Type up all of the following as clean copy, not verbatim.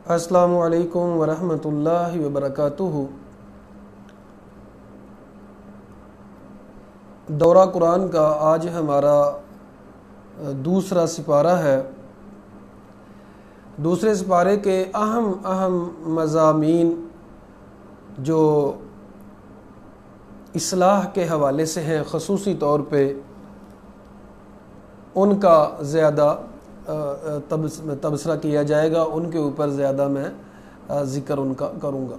السلام علیکم ورحمۃ اللہ وبرکاتہ۔ دورہ قرآن کا آج ہمارا دوسرا سپارہ ہے۔ دوسرے سپارے کے اہم مضامین جو اصلاح کے حوالے سے ہیں، خصوصی طور پہ ان کا زیادہ تبصرہ کیا جائے گا، ان کے اوپر زیادہ میں ذکر ان کا کروں گا۔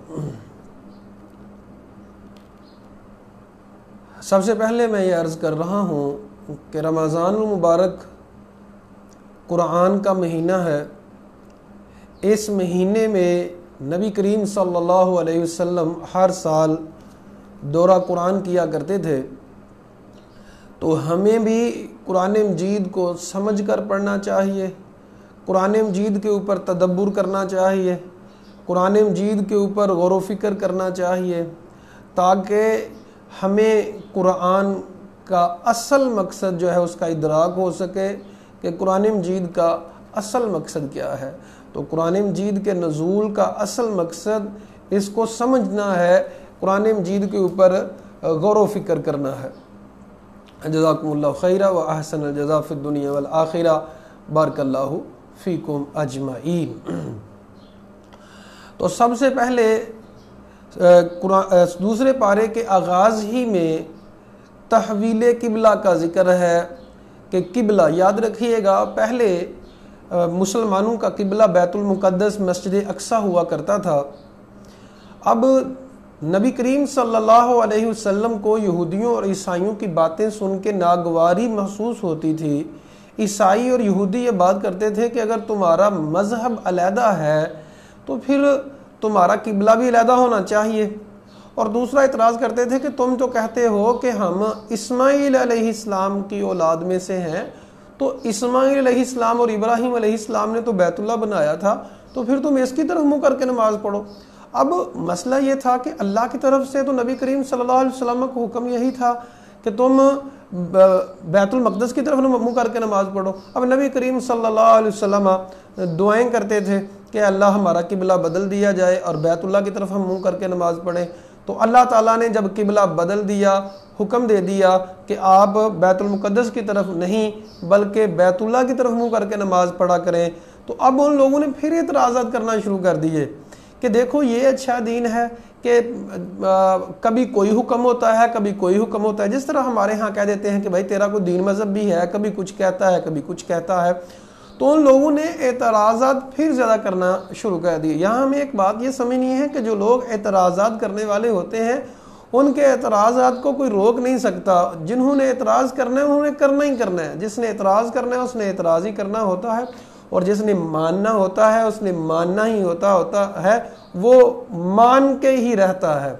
سب سے پہلے میں یہ عرض کر رہا ہوں کہ رمضان المبارک قرآن کا مہینہ ہے۔ اس مہینے میں نبی کریم صلی اللہ علیہ وسلم ہر سال دورہ قرآن کیا کرتے تھے، تو ہمیں بھی قرآن مجید کو سمجھ کر پڑھنا چاہیے، قرآن مجید کے اوپر تدبر کرنا چاہیے، قرآن مجید کے اوپر غور و فکر کرنا چاہیے، تاکہ ہمیں قرآن کا اصل مقصد جو ہے اس کا ادراک ہو سکے کہ قرآن مجید کا اصل مقصد کیا ہے۔ تو قرآن مجید کے نزول کا اصل مقصد اس کو سمجھنا ہے، قرآن مجید کے اوپر غور و فکر کرنا ہے۔ جزاکم اللہ خیرہ و احسن الجزاء فی الدنیا والآخرہ، بارک اللہ فیکم اجمعین۔ تو سب سے پہلے دوسرے پارے کے آغاز ہی میں تحویل قبلہ کا ذکر ہے کہ قبلہ یاد رکھیے گا، پہلے مسلمانوں کا قبلہ بیت المقدس مسجد اقصی ہوا کرتا تھا۔ اب نبی کریم صلی اللہ علیہ وسلم کو یہودیوں اور عیسائیوں کی باتیں سن کے ناگواری محسوس ہوتی تھی۔ عیسائی اور یہودی یہ بات کرتے تھے کہ اگر تمہارا مذہب علیحدہ ہے تو پھر تمہارا قبلہ بھی علیحدہ ہونا چاہیے، اور دوسرا اعتراض کرتے تھے کہ تم تو کہتے ہو کہ ہم اسماعیل علیہ السلام کی اولاد میں سے ہیں، تو اسماعیل علیہ السلام اور ابراہیم علیہ السلام نے تو بیت اللہ بنایا تھا، تو پھر تم اس کی طرف منہ کر کے نماز پڑھو۔ اب مسئلہ یہ تھا کہ اللہ کی طرف سے تو نبی کریم صلی اللہ علیہ وسلم کا حکم یہی تھا کہ تم بیت المقدس کی طرف منہ کر کے نماز پڑھو۔ اب نبی کریم صلی اللہ علیہ وسلم دعائیں کرتے تھے کہ اللہ ہمارا قبلہ بدل دیا جائے اور بیت اللہ کی طرف ہم منہ کر کے نماز پڑھیں۔ تو اللہ تعالیٰ نے جب قبلہ بدل دیا، حکم دے دیا کہ آپ بیت المقدس کی طرف نہیں بلکہ بیت اللہ کی طرف منہ کر کے نماز پڑھا کریں، تو اب ان لوگوں نے پھر اعتراضات کرنا شروع کر دیے کہ دیکھو یہ اچھا دین ہے کہ کبھی کوئی حکم ہوتا ہے کبھی کوئی حکم ہوتا ہے، جس طرح ہمارے ہاں کہہ دیتے ہیں کہ بھائی تیرا کوئی دین مذہب بھی ہے، کبھی کچھ کہتا ہے کبھی کچھ کہتا ہے۔ تو ان لوگوں نے اعتراضات پھر زیادہ کرنا شروع کر دیے۔ یہاں ہمیں ایک بات یہ سمجھنی ہے کہ جو لوگ اعتراضات کرنے والے ہوتے ہیں ان کے اعتراضات کو کوئی روک نہیں سکتا۔ جنہوں نے اعتراض کرنا ہے انہوں نے کرنا ہی کرنا ہے، جس نے اعتراض کرنا ہے اس نے اعتراض ہی کرنا ہوتا ہے، اور جس نے ماننا ہوتا ہے اس نے ماننا ہی ہوتا ہے، وہ مان کے ہی رہتا ہے۔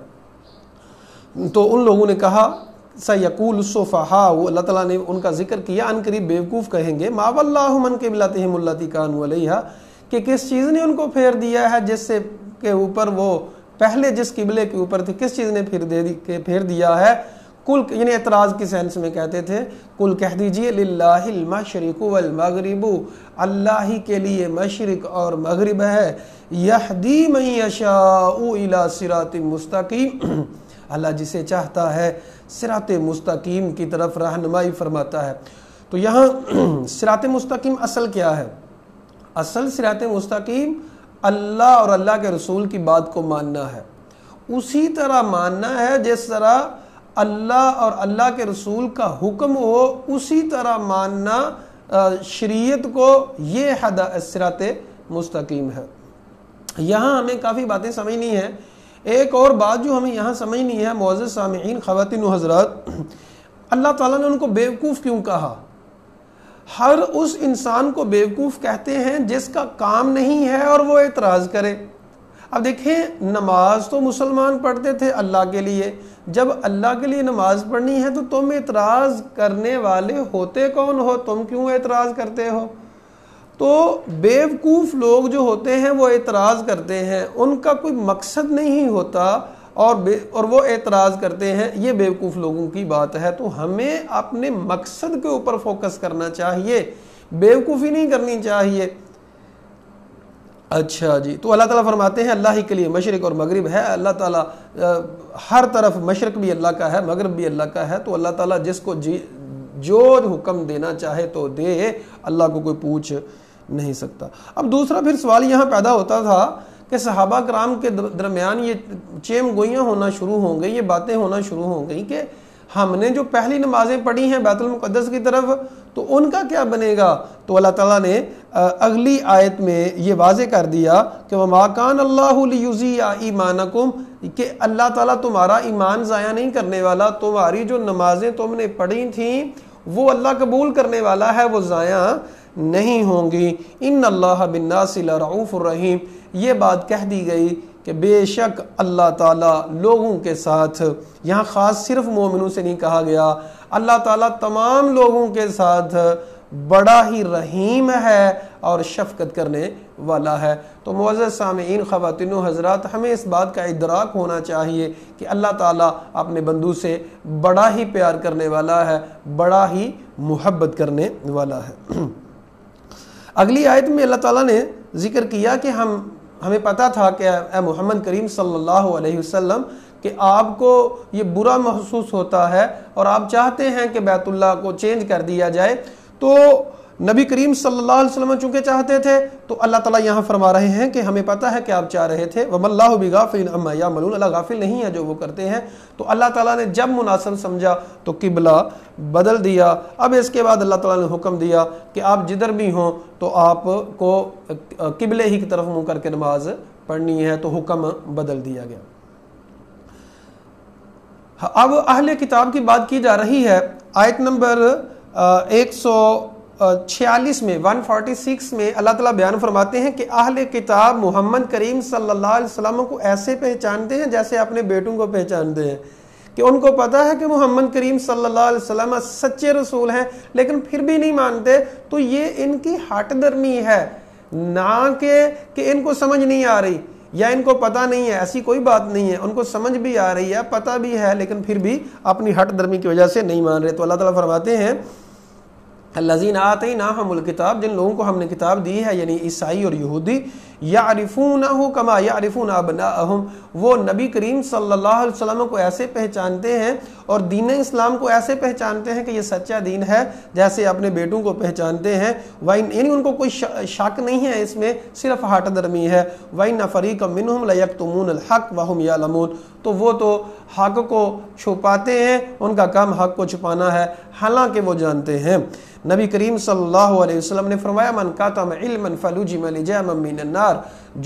تو ان لوگوں نے کہا سَيَقُولُ السُّفَهَاءُ، اللہ تعالیٰ نے ان کا ذکر کیا، ان قریب بیوقوف کہیں گے مَا وَلَّاهُ مَنْ قِبْلَتِهِمُ الَّتِي كَانُوا عَلَيْهَا، کہ کس چیز نے ان کو پھیر دیا ہے جس سے کے اوپر وہ پہلے جس قبلے کے اوپر تھے، کس چیز نے پھیر دیا ہے۔ کل یعنی اعتراض کی سینس میں کہتے تھے کل کہہ دیجئے للہ المشرق والمغرب، اللہ ہی کے لیے مشرق اور مغرب ہے، یہدی من یشاء الی صراط مستقیم، اللہ جسے چاہتا ہے صراط مستقیم کی طرف رہنمائی فرماتا ہے۔ تو یہاں صراط مستقیم اصل کیا ہے؟ اصل صراط مستقیم اللہ اور اللہ کے رسول کی بات کو ماننا ہے، اسی طرح ماننا ہے جس طرح اللہ اور اللہ کے رسول کا حکم ہو، اسی طرح ماننا شریعت کو، یہ صراط مستقیم ہے۔ یہاں ہمیں کافی باتیں سمجھنی ہیں۔ ایک اور بات جو ہمیں یہاں سمجھنی ہے معزز سامعین، خواتین و حضرات، اللہ تعالیٰ نے ان کو بیوقوف کیوں کہا؟ ہر اس انسان کو بیوقوف کہتے ہیں جس کا کام نہیں ہے اور وہ اعتراض کرے۔ اب دیکھیں، نماز تو مسلمان پڑھتے تھے اللہ کے لیے، جب اللہ کے لیے نماز پڑھنی ہے تو تم اعتراض کرنے والے ہوتے کون ہو؟ تم کیوں اعتراض کرتے ہو؟ تو بیوقوف لوگ جو ہوتے ہیں وہ اعتراض کرتے ہیں، ان کا کوئی مقصد نہیں ہوتا اور وہ اعتراض کرتے ہیں، یہ بیوقوف لوگوں کی بات ہے۔ تو ہمیں اپنے مقصد کے اوپر فوکس کرنا چاہیے، بیوقوفی نہیں کرنی چاہیے۔ اچھا جی، تو اللہ تعالیٰ فرماتے ہیں اللہ ہی کے لیے مشرق اور مغرب ہے، اللہ تعالیٰ ہر طرف، مشرق بھی اللہ کا ہے، مغرب بھی اللہ کا ہے، تو اللہ تعالیٰ جس کو جو حکم دینا چاہے تو دے، اللہ کو کوئی پوچھ نہیں سکتا۔ اب دوسرا پھر سوال یہاں پیدا ہوتا تھا کہ صحابہ کرام کے درمیان یہ چیم گوئیاں ہونا شروع ہو گئی، یہ باتیں ہونا شروع ہو گئی کہ ہم نے جو پہلی نمازیں پڑھی ہیں بیت المقدس کی طرف، تو ان کا کیا بنے گا؟ تو اللہ تعالیٰ نے اگلی آیت میں یہ واضح کر دیا کہ وَمَا كَانَ اللَّهُ لِيُضِيعَ إِيمَانَكُمْ، کہ اللہ تعالیٰ تمہارا ایمان ضائع نہیں کرنے والا، تمہاری جو نمازیں تم نے پڑھی تھیں وہ اللہ قبول کرنے والا ہے، وہ ضائع نہیں ہوں گی۔ ان اللہ بالناس لرؤوف الرحیم، یہ بات کہہ دی گئی کہ بے شک اللہ تعالیٰ لوگوں کے ساتھ، یہاں خاص صرف مومنوں سے نہیں کہا گیا، اللہ تعالیٰ تمام لوگوں کے ساتھ بڑا ہی رحیم ہے اور شفقت کرنے والا ہے۔ تو معزز سامعین، خواتین و حضرات، ہمیں اس بات کا ادراک ہونا چاہیے کہ اللہ تعالیٰ اپنے بندوں سے بڑا ہی پیار کرنے والا ہے، بڑا ہی محبت کرنے والا ہے۔ اگلی آیت میں اللہ تعالیٰ نے ذکر کیا کہ ہمیں پتا تھا کہ اے محمد کریم صلی اللہ علیہ وسلم کہ آپ کو یہ برا محسوس ہوتا ہے اور آپ چاہتے ہیں کہ بیت اللہ کو چینج کر دیا جائے، تو نبی کریم صلی اللہ علیہ وسلم چونکہ چاہتے تھے تو اللہ تعالیٰ یہاں فرما رہے ہیں کہ ہمیں پتہ ہے کہ آپ چاہ رہے تھے، وَمَا اللَّهُ بِغَافِلٍ عَمَّا يَعْمَلُونَ، اللہ غافل نہیں ہے جو وہ کرتے ہیں۔ تو اللہ تعالیٰ نے جب مناسب سمجھا تو قبلہ بدل دیا۔ اب اس کے بعد اللہ تعالیٰ نے حکم دیا کہ آپ جدھر بھی ہوں تو آپ کو قبلے ہی کی طرف منہ کر کے نماز پڑھنی ہے، تو حکم بدل دیا گیا۔ اب اہل کتاب کی بات کی جا رہی ہے، آیت نمبر 146 میں 146 میں اللہ تعالیٰ بیان فرماتے ہیں کہ اہل کتاب محمد کریم صلی اللہ علیہ وسلم کو ایسے پہچانتے ہیں جیسے اپنے بیٹوں کو پہچانتے ہیں، کہ ان کو پتا ہے کہ محمد کریم صلی اللہ علیہ وسلم سچے رسول ہیں، لیکن پھر بھی نہیں مانتے۔ تو یہ ان کی ہٹ درمی ہے، نہ کہ ان کو سمجھ نہیں آ رہی یا ان کو پتہ نہیں ہے، ایسی کوئی بات نہیں ہے، ان کو سمجھ بھی آ رہی ہے، پتہ بھی ہے، لیکن پھر بھی اپنی ہٹ درمی کی وجہ سے نہیں مان رہے۔ تو اللہ تعالیٰ فرماتے ہیں الذین آتیناہم الکتاب، جن لوگوں کو ہم نے کتاب دی ہے، یعنی عیسائی اور یہودی، یعرفونہ کما یعرفون ابناءہم، وہ نبی کریم صلی اللہ علیہ وسلم کو ایسے پہچانتے ہیں اور دین اسلام کو ایسے پہچانتے ہیں کہ یہ سچا دین ہے جیسے اپنے بیٹوں کو پہچانتے ہیں، یعنی ان کو کوئی شک نہیں ہے، اس میں صرف ہٹ درمی ہے۔ وَإِنَّ فَرِيقًا مِّنْهُمْ لَيَكْتُمُونَ الْحَقَّ وَهُمْ يَعْلَمُونَ، تو وہ تو حق کو چھپاتے ہیں، ان کا کام حق کو چھپانا ہے حالانکہ وہ جانتے ہیں۔ نبی کریم صلی اللہ علیہ وسلم نے فرمایا من کاتم علما فلجم لجام من النار،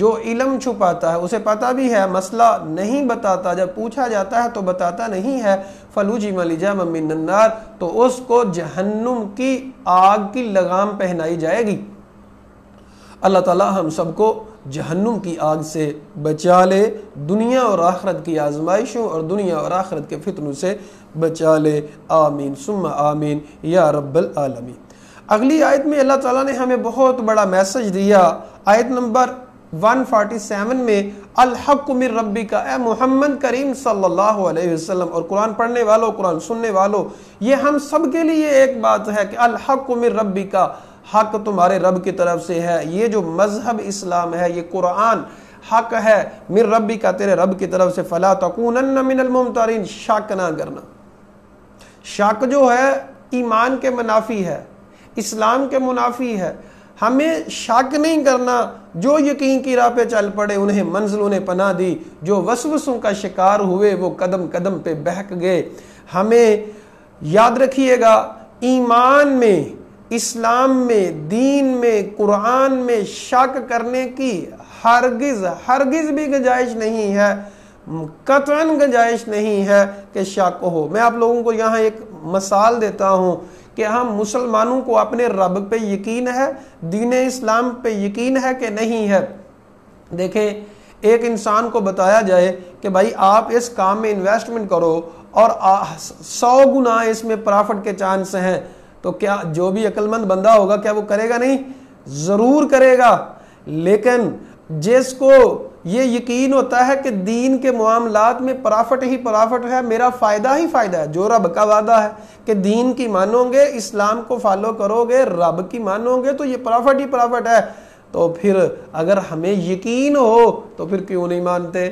جو علم چھپاتا ہے اسے پتہ بھی ہے، مسئلہ نہیں بتاتا، جب پوچھا جاتا ہے تو بتاتا نہیں ہے، فلجم لجام من النار، تو اس کو جہنم کی آگ کی لگام پہنائی جائے گی۔ اللہ تعالی ہم سب کو جہنم کی آگ سے بچا لے، دنیا اور آخرت کی آزمائشوں اور دنیا اور آخرت کے فتنوں سے بچا لے، آمین ثم آمین یا رب العالمین۔ اگلی آیت میں اللہ تعالیٰ نے ہمیں بہت بڑا میسج دیا، آیت نمبر 147 میں الحق من ربک، اے محمد کریم صلی اللہ علیہ وسلم اور قرآن پڑھنے والوں، قرآن سننے والوں، یہ ہم سب کے لیے ایک بات ہے کہ الحق من ربک، حق تمہارے رب کی طرف سے ہے۔ یہ جو مذہب اسلام ہے، یہ قرآن حق ہے، من ربی کا، تیرے رب کی طرف سے، فلا تکونن من الممترین، شک نہ کرنا۔ شک جو ہے ایمان کے منافی ہے، اسلام کے منافی ہے، ہمیں شک نہیں کرنا۔ جو یقین کی راہ پہ چل پڑے انہیں منزلوں نے پناہ دی، جو وسوسوں کا شکار ہوئے وہ قدم قدم پہ بہک گئے۔ ہمیں یاد رکھیے گا، ایمان میں، اسلام میں، دین میں، قرآن میں شک کرنے کی ہرگز بھی گنجائش نہیں ہے، قطعاً گنجائش نہیں ہے کہ شک ہو۔ میں آپ لوگوں کو یہاں ایک مثال دیتا ہوں کہ ہم مسلمانوں کو اپنے رب پہ یقین ہے، دین اسلام پہ یقین ہے کہ نہیں ہے۔ دیکھیں، ایک انسان کو بتایا جائے کہ بھائی آپ اس کام میں انویسٹمنٹ کرو اور 100 گنا اس میں پرافٹ کے چانس ہیں، تو کیا جو بھی عقل مند بندہ ہوگا کیا وہ کرے گا؟ نہیں، ضرور کرے گا۔ لیکن جس کو یہ یقین ہوتا ہے کہ دین کے معاملات میں پرافٹ ہی پرافٹ ہے، میرا فائدہ ہی فائدہ ہے، جو رب کا وعدہ ہے کہ دین کی مانو گے، اسلام کو فالو کرو گے، رب کی مانو گے، تو یہ پرافٹ ہی پرافٹ ہے، تو پھر اگر ہمیں یقین ہو تو پھر کیوں نہیں مانتے؟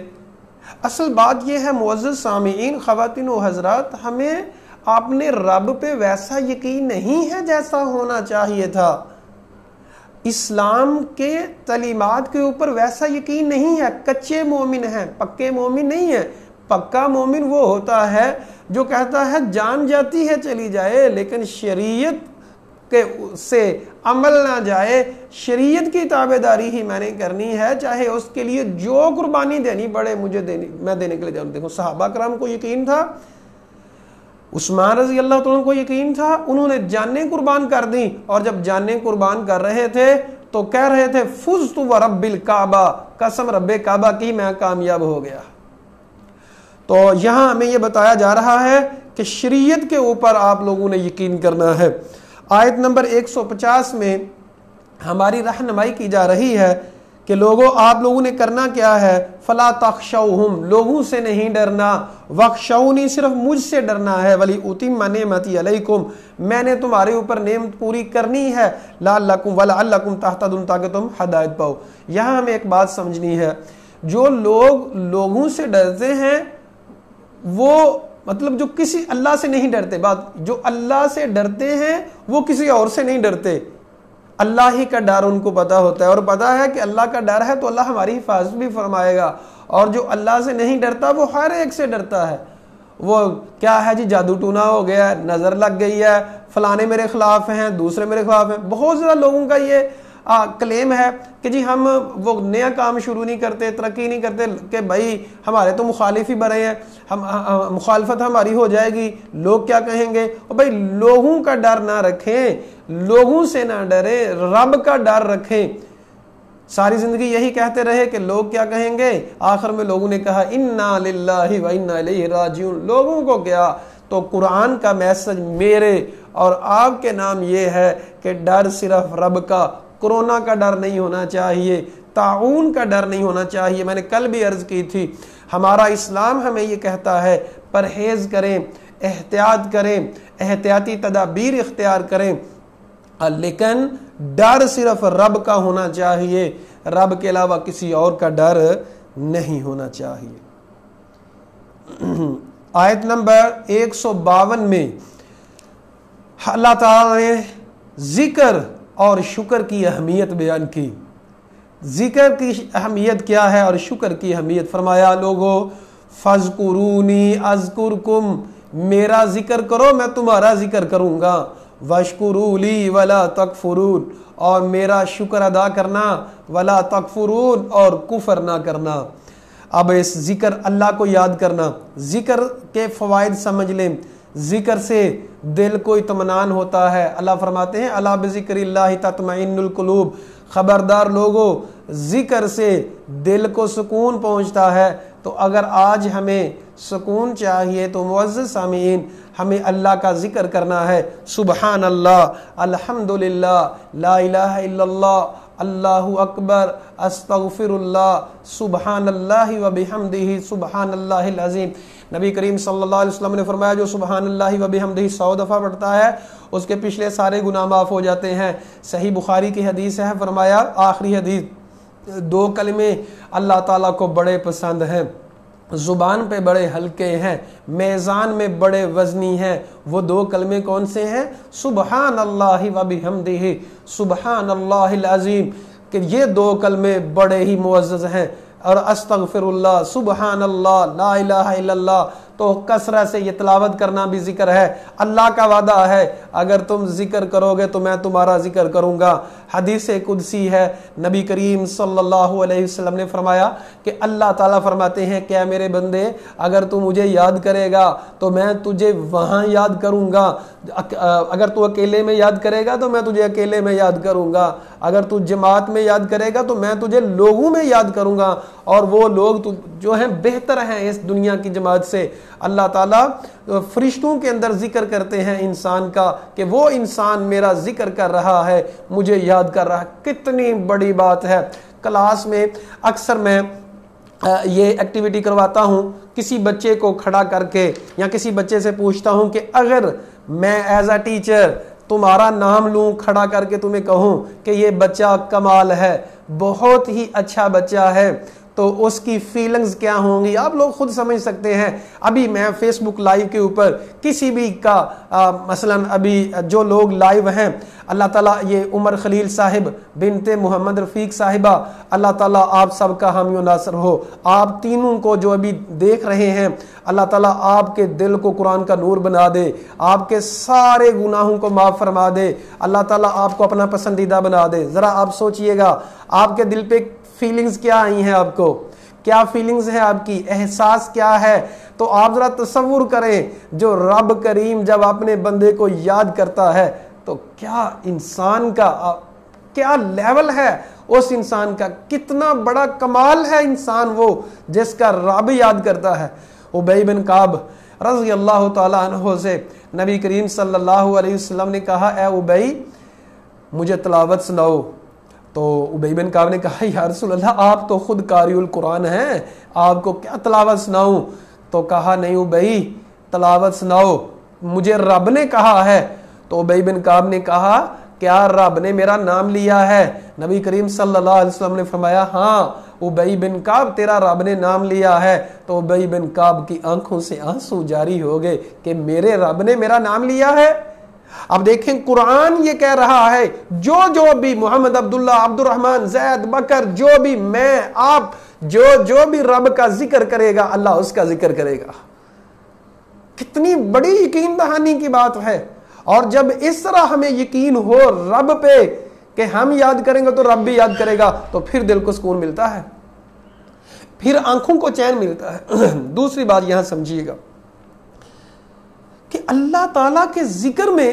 اصل بات یہ ہے معزز سامعین، خواتین و حضرات، ہمیں اپنے رب پہ ویسا یقین نہیں ہے جیسا ہونا چاہیے تھا. اسلام کے تعلیمات کے اوپر ویسا یقین نہیں ہے. کچے مومن ہیں، پکے مومن نہیں ہے. پکا مومن وہ ہوتا ہے جو کہتا ہے جان جاتی ہے چلی جائے لیکن شریعت کے سے عمل نہ جائے، شریعت کی تابعداری ہی میں نے کرنی ہے، چاہے اس کے لیے جو قربانی دینی پڑے مجھے میں دینے کے لیے جاؤں. دیکھو صحابہ کرام کو یقین تھا، عثمان رضی اللہ تعالیٰ کو یقین تھا، انہوں نے جانیں قربان کر دیں، اور جب جانیں قربان کر رہے تھے تو کہہ رہے تھے فزت ورب الکعبہ، قسم رب کعبہ کی میں کامیاب ہو گیا. تو یہاں ہمیں یہ بتایا جا رہا ہے کہ شریعت کے اوپر آپ لوگوں نے یقین کرنا ہے. آیت نمبر 150 میں ہماری رہنمائی کی جا رہی ہے کہ لوگوں آپ لوگوں نے کرنا کیا ہے، فلا تخشوہم، لوگوں سے نہیں ڈرنا، وخشونی، صرف مجھ سے ڈرنا ہے، ولی اتم نعمتی علیکم، میں نے تمہارے اوپر نعمت پوری کرنی ہے، لعلکم ولعلکم تہتدون، تاکہ تم ہدایت پاؤ. یہاں ہمیں ایک بات سمجھنی ہے، جو لوگ لوگوں سے ڈرتے ہیں وہ مطلب جو کسی اللہ سے نہیں ڈرتے، بات جو اللہ سے ڈرتے ہیں وہ کسی اور سے نہیں ڈرتے، اللہ ہی کا ڈر ان کو پتا ہوتا ہے، اور پتا ہے کہ اللہ کا ڈر ہے تو اللہ ہماری حفاظت بھی فرمائے گا. اور جو اللہ سے نہیں ڈرتا وہ ہر ایک سے ڈرتا ہے. وہ کیا ہے جی، جادو ٹونا ہو گیا ہے، نظر لگ گئی ہے، فلانے میرے خلاف ہیں، دوسرے میرے خلاف ہیں. بہت زیادہ لوگوں کا یہ کلیم ہے کہ جی ہم وہ نیا کام شروع نہیں کرتے، ترقی نہیں کرتے کہ بھائی ہمارے تو مخالف ہی بڑے ہیں، مخالفت ہماری ہو جائے گی، لوگ کیا کہیں گے. اور بھائی لوگوں کا ڈر نہ رکھیں، لوگوں سے نہ ڈریں، رب کا ڈر رکھیں. ساری زندگی یہی کہتے رہے کہ لوگ کیا کہیں گے، آخر میں لوگوں نے کہا انا للہ و انا الیہ راجعون. لوگوں کو کیا، تو قرآن کا میسج میرے اور آپ کے نام یہ ہے کہ ڈر صرف رب کا، کورونا کا ڈر نہیں ہونا چاہیے، طاعون کا ڈر نہیں ہونا چاہیے. میں نے کل بھی عرض کی تھی، ہمارا اسلام ہمیں یہ کہتا ہے پرہیز کریں، احتیاط کریں، احتیاطی تدابیر اختیار کریں، لیکن ڈر صرف رب کا ہونا چاہیے، رب کے علاوہ کسی اور کا ڈر نہیں ہونا چاہیے. آیت نمبر 152 میں اللہ تعالی نے ذکر اور شکر کی اہمیت بیان کی. ذکر کی اہمیت کیا ہے اور شکر کی اہمیت؟ فرمایا لوگو فذکرونی اذکرکم، میرا ذکر کرو میں تمہارا ذکر کروں گا، واشکروا لی ولا تکفرون، اور میرا شکر ادا کرنا، ولا تکفرون، اور کفر نہ کرنا. اب اس ذکر اللہ کو یاد کرنا، ذکر کے فوائد سمجھ لیں. ذکر سے دل کو اطمینان ہوتا ہے. اللہ فرماتے ہیں الا بذکر اللہ تطمئن القلوب، خبردار لوگو ذکر سے دل کو سکون پہنچتا ہے. تو اگر آج ہمیں سکون چاہیے تو معزز سامعین ہمیں اللہ کا ذکر کرنا ہے. سبحان اللہ، الحمدللہ، لا الہ الا اللہ، اللہ اکبر، استغفر اللہ، سبحان اللہ و بحمدہ سبحان اللہ العظیم. نبی کریم صلی اللہ علیہ وسلم نے فرمایا جو سبحان اللہ و بحمدہ 100 دفعہ پڑھتا ہے اس کے پچھلے سارے گناہ معاف ہو جاتے ہیں. صحیح بخاری کی حدیث ہے، فرمایا آخری حدیث، 2 کلمے اللہ تعالیٰ کو بڑے پسند ہیں، زبان پہ بڑے ہلکے ہیں، میزان میں بڑے وزنی ہیں. وہ 2 کلمے کون سے ہیں؟ سبحان اللہ و بحمدہ سبحان اللہ العظیم، کہ یہ 2 کلمے بڑے ہی معزز ہیں. اور استغفر اللہ، سبحان اللہ، لا الہ الا اللہ، تو کثرت سے یہ تلاوت کرنا بھی ذکر ہے. اللہ کا وعدہ ہے اگر تم ذکر کرو گے تو میں تمہارا ذکر کروں گا. حدیث قدسی ہے، نبی کریم صلی اللہ علیہ وسلم نے فرمایا کہ اللہ تعالیٰ فرماتے ہیں کہ اے میرے بندے اگر تو مجھے یاد کرے گا تو میں تجھے وہاں یاد کروں گا، اگر تو اکیلے میں یاد کرے گا تو میں تجھے اکیلے میں یاد کروں گا، اگر تو جماعت میں یاد کرے گا تو میں تجھے لوگوں میں یاد کروں گا، اور وہ لوگ جو ہیں بہتر ہیں اس دنیا کی جماعت سے. اللہ تعالیٰ فرشتوں کے اندر ذکر کرتے ہیں انسان کا کہ وہ انسان میرا ذکر کر رہا ہے، مجھے یاد کر رہا ہے. کتنی بڑی بات ہے. کلاس میں اکثر میں یہ ایکٹیویٹی کرواتا ہوں، کسی بچے کو کھڑا کر کے یا کسی بچے سے پوچھتا ہوں کہ اگر میں ایز اے ٹیچر تمہارا نام لوں کھڑا کر کے تمہیں کہوں کہ یہ بچہ کمال ہے، بہت ہی اچھا بچہ ہے، تو اس کی فیلنگز کیا ہوں گی آپ لوگ خود سمجھ سکتے ہیں۔ ابھی میں فیس بک لائیو کے اوپر کسی بھی کا مثلا ابھی جو لوگ لائیو ہیں، اللہ تعالیٰ یہ عمر خلیل صاحب بنت محمد رفیق صاحبہ، اللہ تعالیٰ آپ سب کا حامی و ناصر ہو۔ آپ تینوں کو جو ابھی دیکھ رہے ہیں، اللہ تعالیٰ آپ کے دل کو قرآن کا نور بنا دے، آپ کے سارے گناہوں کو معاف فرما دے، اللہ تعالیٰ آپ کو اپنا پسندیدہ بنا دے۔ ذرا آپ سوچئے گا آپ کے دل پہ فیلنگز کیا آئی ہیں، آپ کو کیا فیلنگز ہیں، آپ کی احساس کیا ہے؟ تو آپ ذرا تصور کریں، جو رب کریم جب اپنے بندے کو یاد کرتا ہے تو کیا انسان کا کیا لیول ہے، اس انسان کا کتنا بڑا کمال ہے انسان وہ جس کا رب یاد کرتا ہے۔ ابی بن کعب رضی اللہ تعالیٰ عنہ سے نبی کریم صلی اللہ علیہ وسلم نے کہا، اے ابی مجھے تلاوت سناؤ۔ تو ابی بن کعب نے کہا، یا رسول اللہ آپ تو خود قاری القرآن ہیں، آپ کو کیا تلاوت سناؤں؟ تو کہا نہیں ابی تلاوت سناؤ، مجھے رب نے کہا ہے۔ تو ابی بن کعب نے کہا، کیا رب نے میرا نام لیا ہے؟ نبی کریم صلی اللہ علیہ وسلم نے فرمایا، ہاں ابی بن کعب تیرا رب نے نام لیا ہے۔ تو ابی بن کعب کی آنکھوں سے آنسو جاری ہو گئے کہ میرے رب نے میرا نام لیا ہے۔ اب دیکھیں قرآن یہ کہہ رہا ہے، جو بھی محمد عبداللہ عبد الرحمن زید بکر جو بھی میں آپ جو بھی رب کا ذکر کرے گا اللہ اس کا ذکر کرے گا۔ کتنی بڑی یقین دہانی کی بات ہے۔ اور جب اس طرح ہمیں یقین ہو رب پہ کہ ہم یاد کریں گے تو رب بھی یاد کرے گا، تو پھر دل کو سکون ملتا ہے، پھر آنکھوں کو چین ملتا ہے۔ دوسری بات یہاں سمجھیے گا کہ اللہ تعالیٰ کے ذکر میں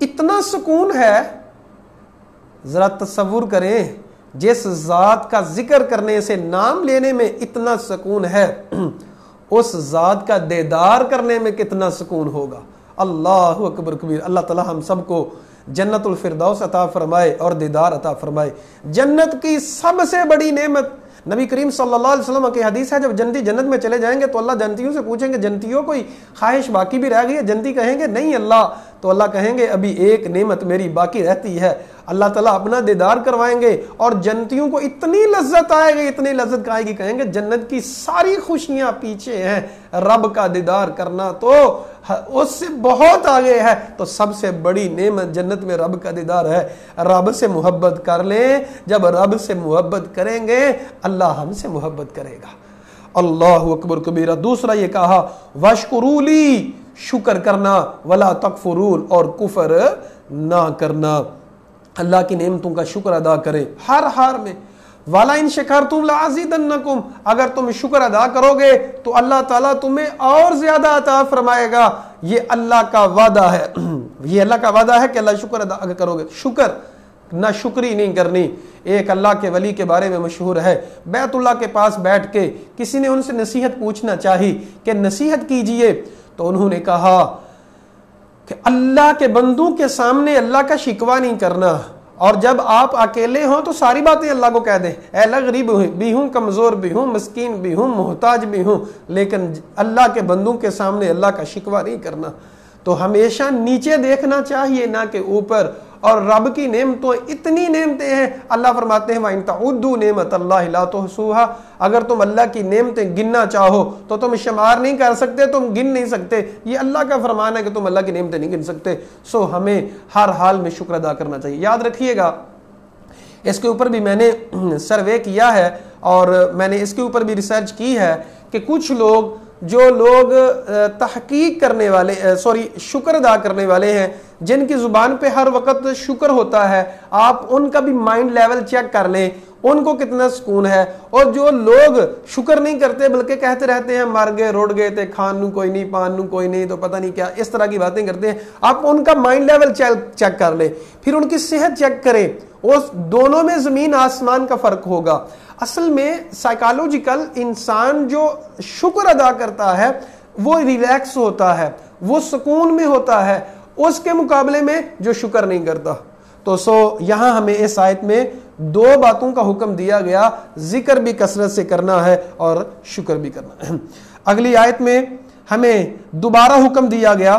اتنا سکون ہے، ذرا تصور کریں جس ذات کا ذکر کرنے سے نام لینے میں اتنا سکون ہے، اس ذات کا دیدار کرنے میں کتنا سکون ہوگا۔ اللہ اکبر کبیر۔ اللہ تعالیٰ ہم سب کو جنت الفردوس عطا فرمائے اور دیدار عطا فرمائے۔ جنت کی سب سے بڑی نعمت، نبی کریم صلی اللہ علیہ وسلم کی حدیث ہے، جب جنتی جنت میں چلے جائیں گے تو اللہ جنتیوں سے پوچھیں گے، جنتیوں کوئی خواہش باقی بھی رہ گئی ہے؟ جنتی کہیں گے نہیں اللہ، تو اللہ کہیں گے ابھی ایک نعمت میری باقی رہتی ہے۔ اللہ تعالیٰ اپنا دیدار کروائیں گے اور جنتیوں کو اتنی لذت آئے گی، اتنی لذت آئے گی، کہیں گے جنت کی ساری خوشیاں پیچھے ہیں، رب کا دیدار کرنا تو اس سے بہت آگے ہے۔ تو سب سے بڑی نعمت جنت میں رب کا دیدار ہے۔ رب سے محبت کر لیں، جب رب سے محبت کریں گے اللہ ہم سے محبت کرے گا۔ اللہ اکبر کبیرہ۔ دوسرا یہ کہا واشکروا لی، شکر کرنا، ولا تکفرون، اور کفر نہ کرنا، اللہ کی نعمتوں کا شکر ادا کرے ہر حال میں۔ والا ان شکرتم لازیدنکم، اگر تم شکر ادا کرو گے تو اللہ تعالیٰ تمہیں اور زیادہ عطا فرمائے گا۔ یہ اللہ کا وعدہ ہے، یہ اللہ کا وعدہ ہے کہ اللہ شکر ادا کرو گے۔ شکر نہ شکری نہیں کرنی۔ ایک اللہ کے ولی کے بارے میں مشہور ہے، بیت اللہ کے پاس بیٹھ کے کسی نے ان سے نصیحت پوچھنا چاہی کہ نصیحت کیجئے، تو انہوں نے کہا کہ اللہ کے بندوں کے سامنے اللہ کا شکوہ نہیں کرنا، اور جب آپ اکیلے ہوں تو ساری باتیں اللہ کو کہہ دیں، اے اللہ غریب بھی ہوں، کمزور بھی ہوں، مسکین بھی ہوں، محتاج بھی ہوں، لیکن اللہ کے بندوں کے سامنے اللہ کا شکوہ نہیں کرنا۔ تو ہمیشہ نیچے دیکھنا چاہیے نہ کہ اوپر۔ اور رب کی نعمتوں اتنی نعمتیں ہیں، اللہ فرماتے ہیں وَإِن تَعُدُّوا نِعْمَتَ اللَّهِ لَا تُحْصُوهَا، اگر تم اللہ کی نعمتیں گننا چاہو تو تم شمار نہیں کر سکتے، تم گن نہیں سکتے۔ یہ اللہ کا فرمان ہے کہ تم اللہ کی نعمتیں نہیں گن سکتے۔ سو ہمیں ہر حال میں شکر ادا کرنا چاہیے۔ یاد رکھیے گا اس کے اوپر بھی میں نے سروے کیا ہے اور میں نے اس کے اوپر بھی ریسرچ کی ہے کہ کچھ لوگ جو لوگ تحقیق کرنے والے شکر ادا کرنے والے ہیں، جن کی زبان پہ ہر وقت شکر ہوتا ہے، آپ ان کا بھی مائنڈ لیول چیک کر لیں، ان کو کتنا سکون ہے۔ اور جو لوگ شکر نہیں کرتے بلکہ کہتے رہتے ہیں مر گئے روڑ گئے تھے، کھان نو کوئی نہیں، پان نو کوئی نہیں، تو پتہ نہیں کیا اس طرح کی باتیں کرتے ہیں، آپ ان کا مائنڈ لیول چیک کر لیں، پھر ان کی صحت چیک کریں۔ اس دونوں میں زمین آسمان کا فرق ہوگا۔ اصل میں سائیکالوجیکل انسان جو شکر ادا کرتا ہے وہ ریلیکس ہوتا ہے، وہ سکون میں ہوتا ہے، اس کے مقابلے میں جو شکر نہیں کرتا۔ تو یہاں ہمیں اس آیت میں دو باتوں کا حکم دیا گیا، ذکر بھی کثرت سے کرنا ہے اور شکر بھی کرنا ہے۔ اگلی آیت میں ہمیں دوبارہ حکم دیا گیا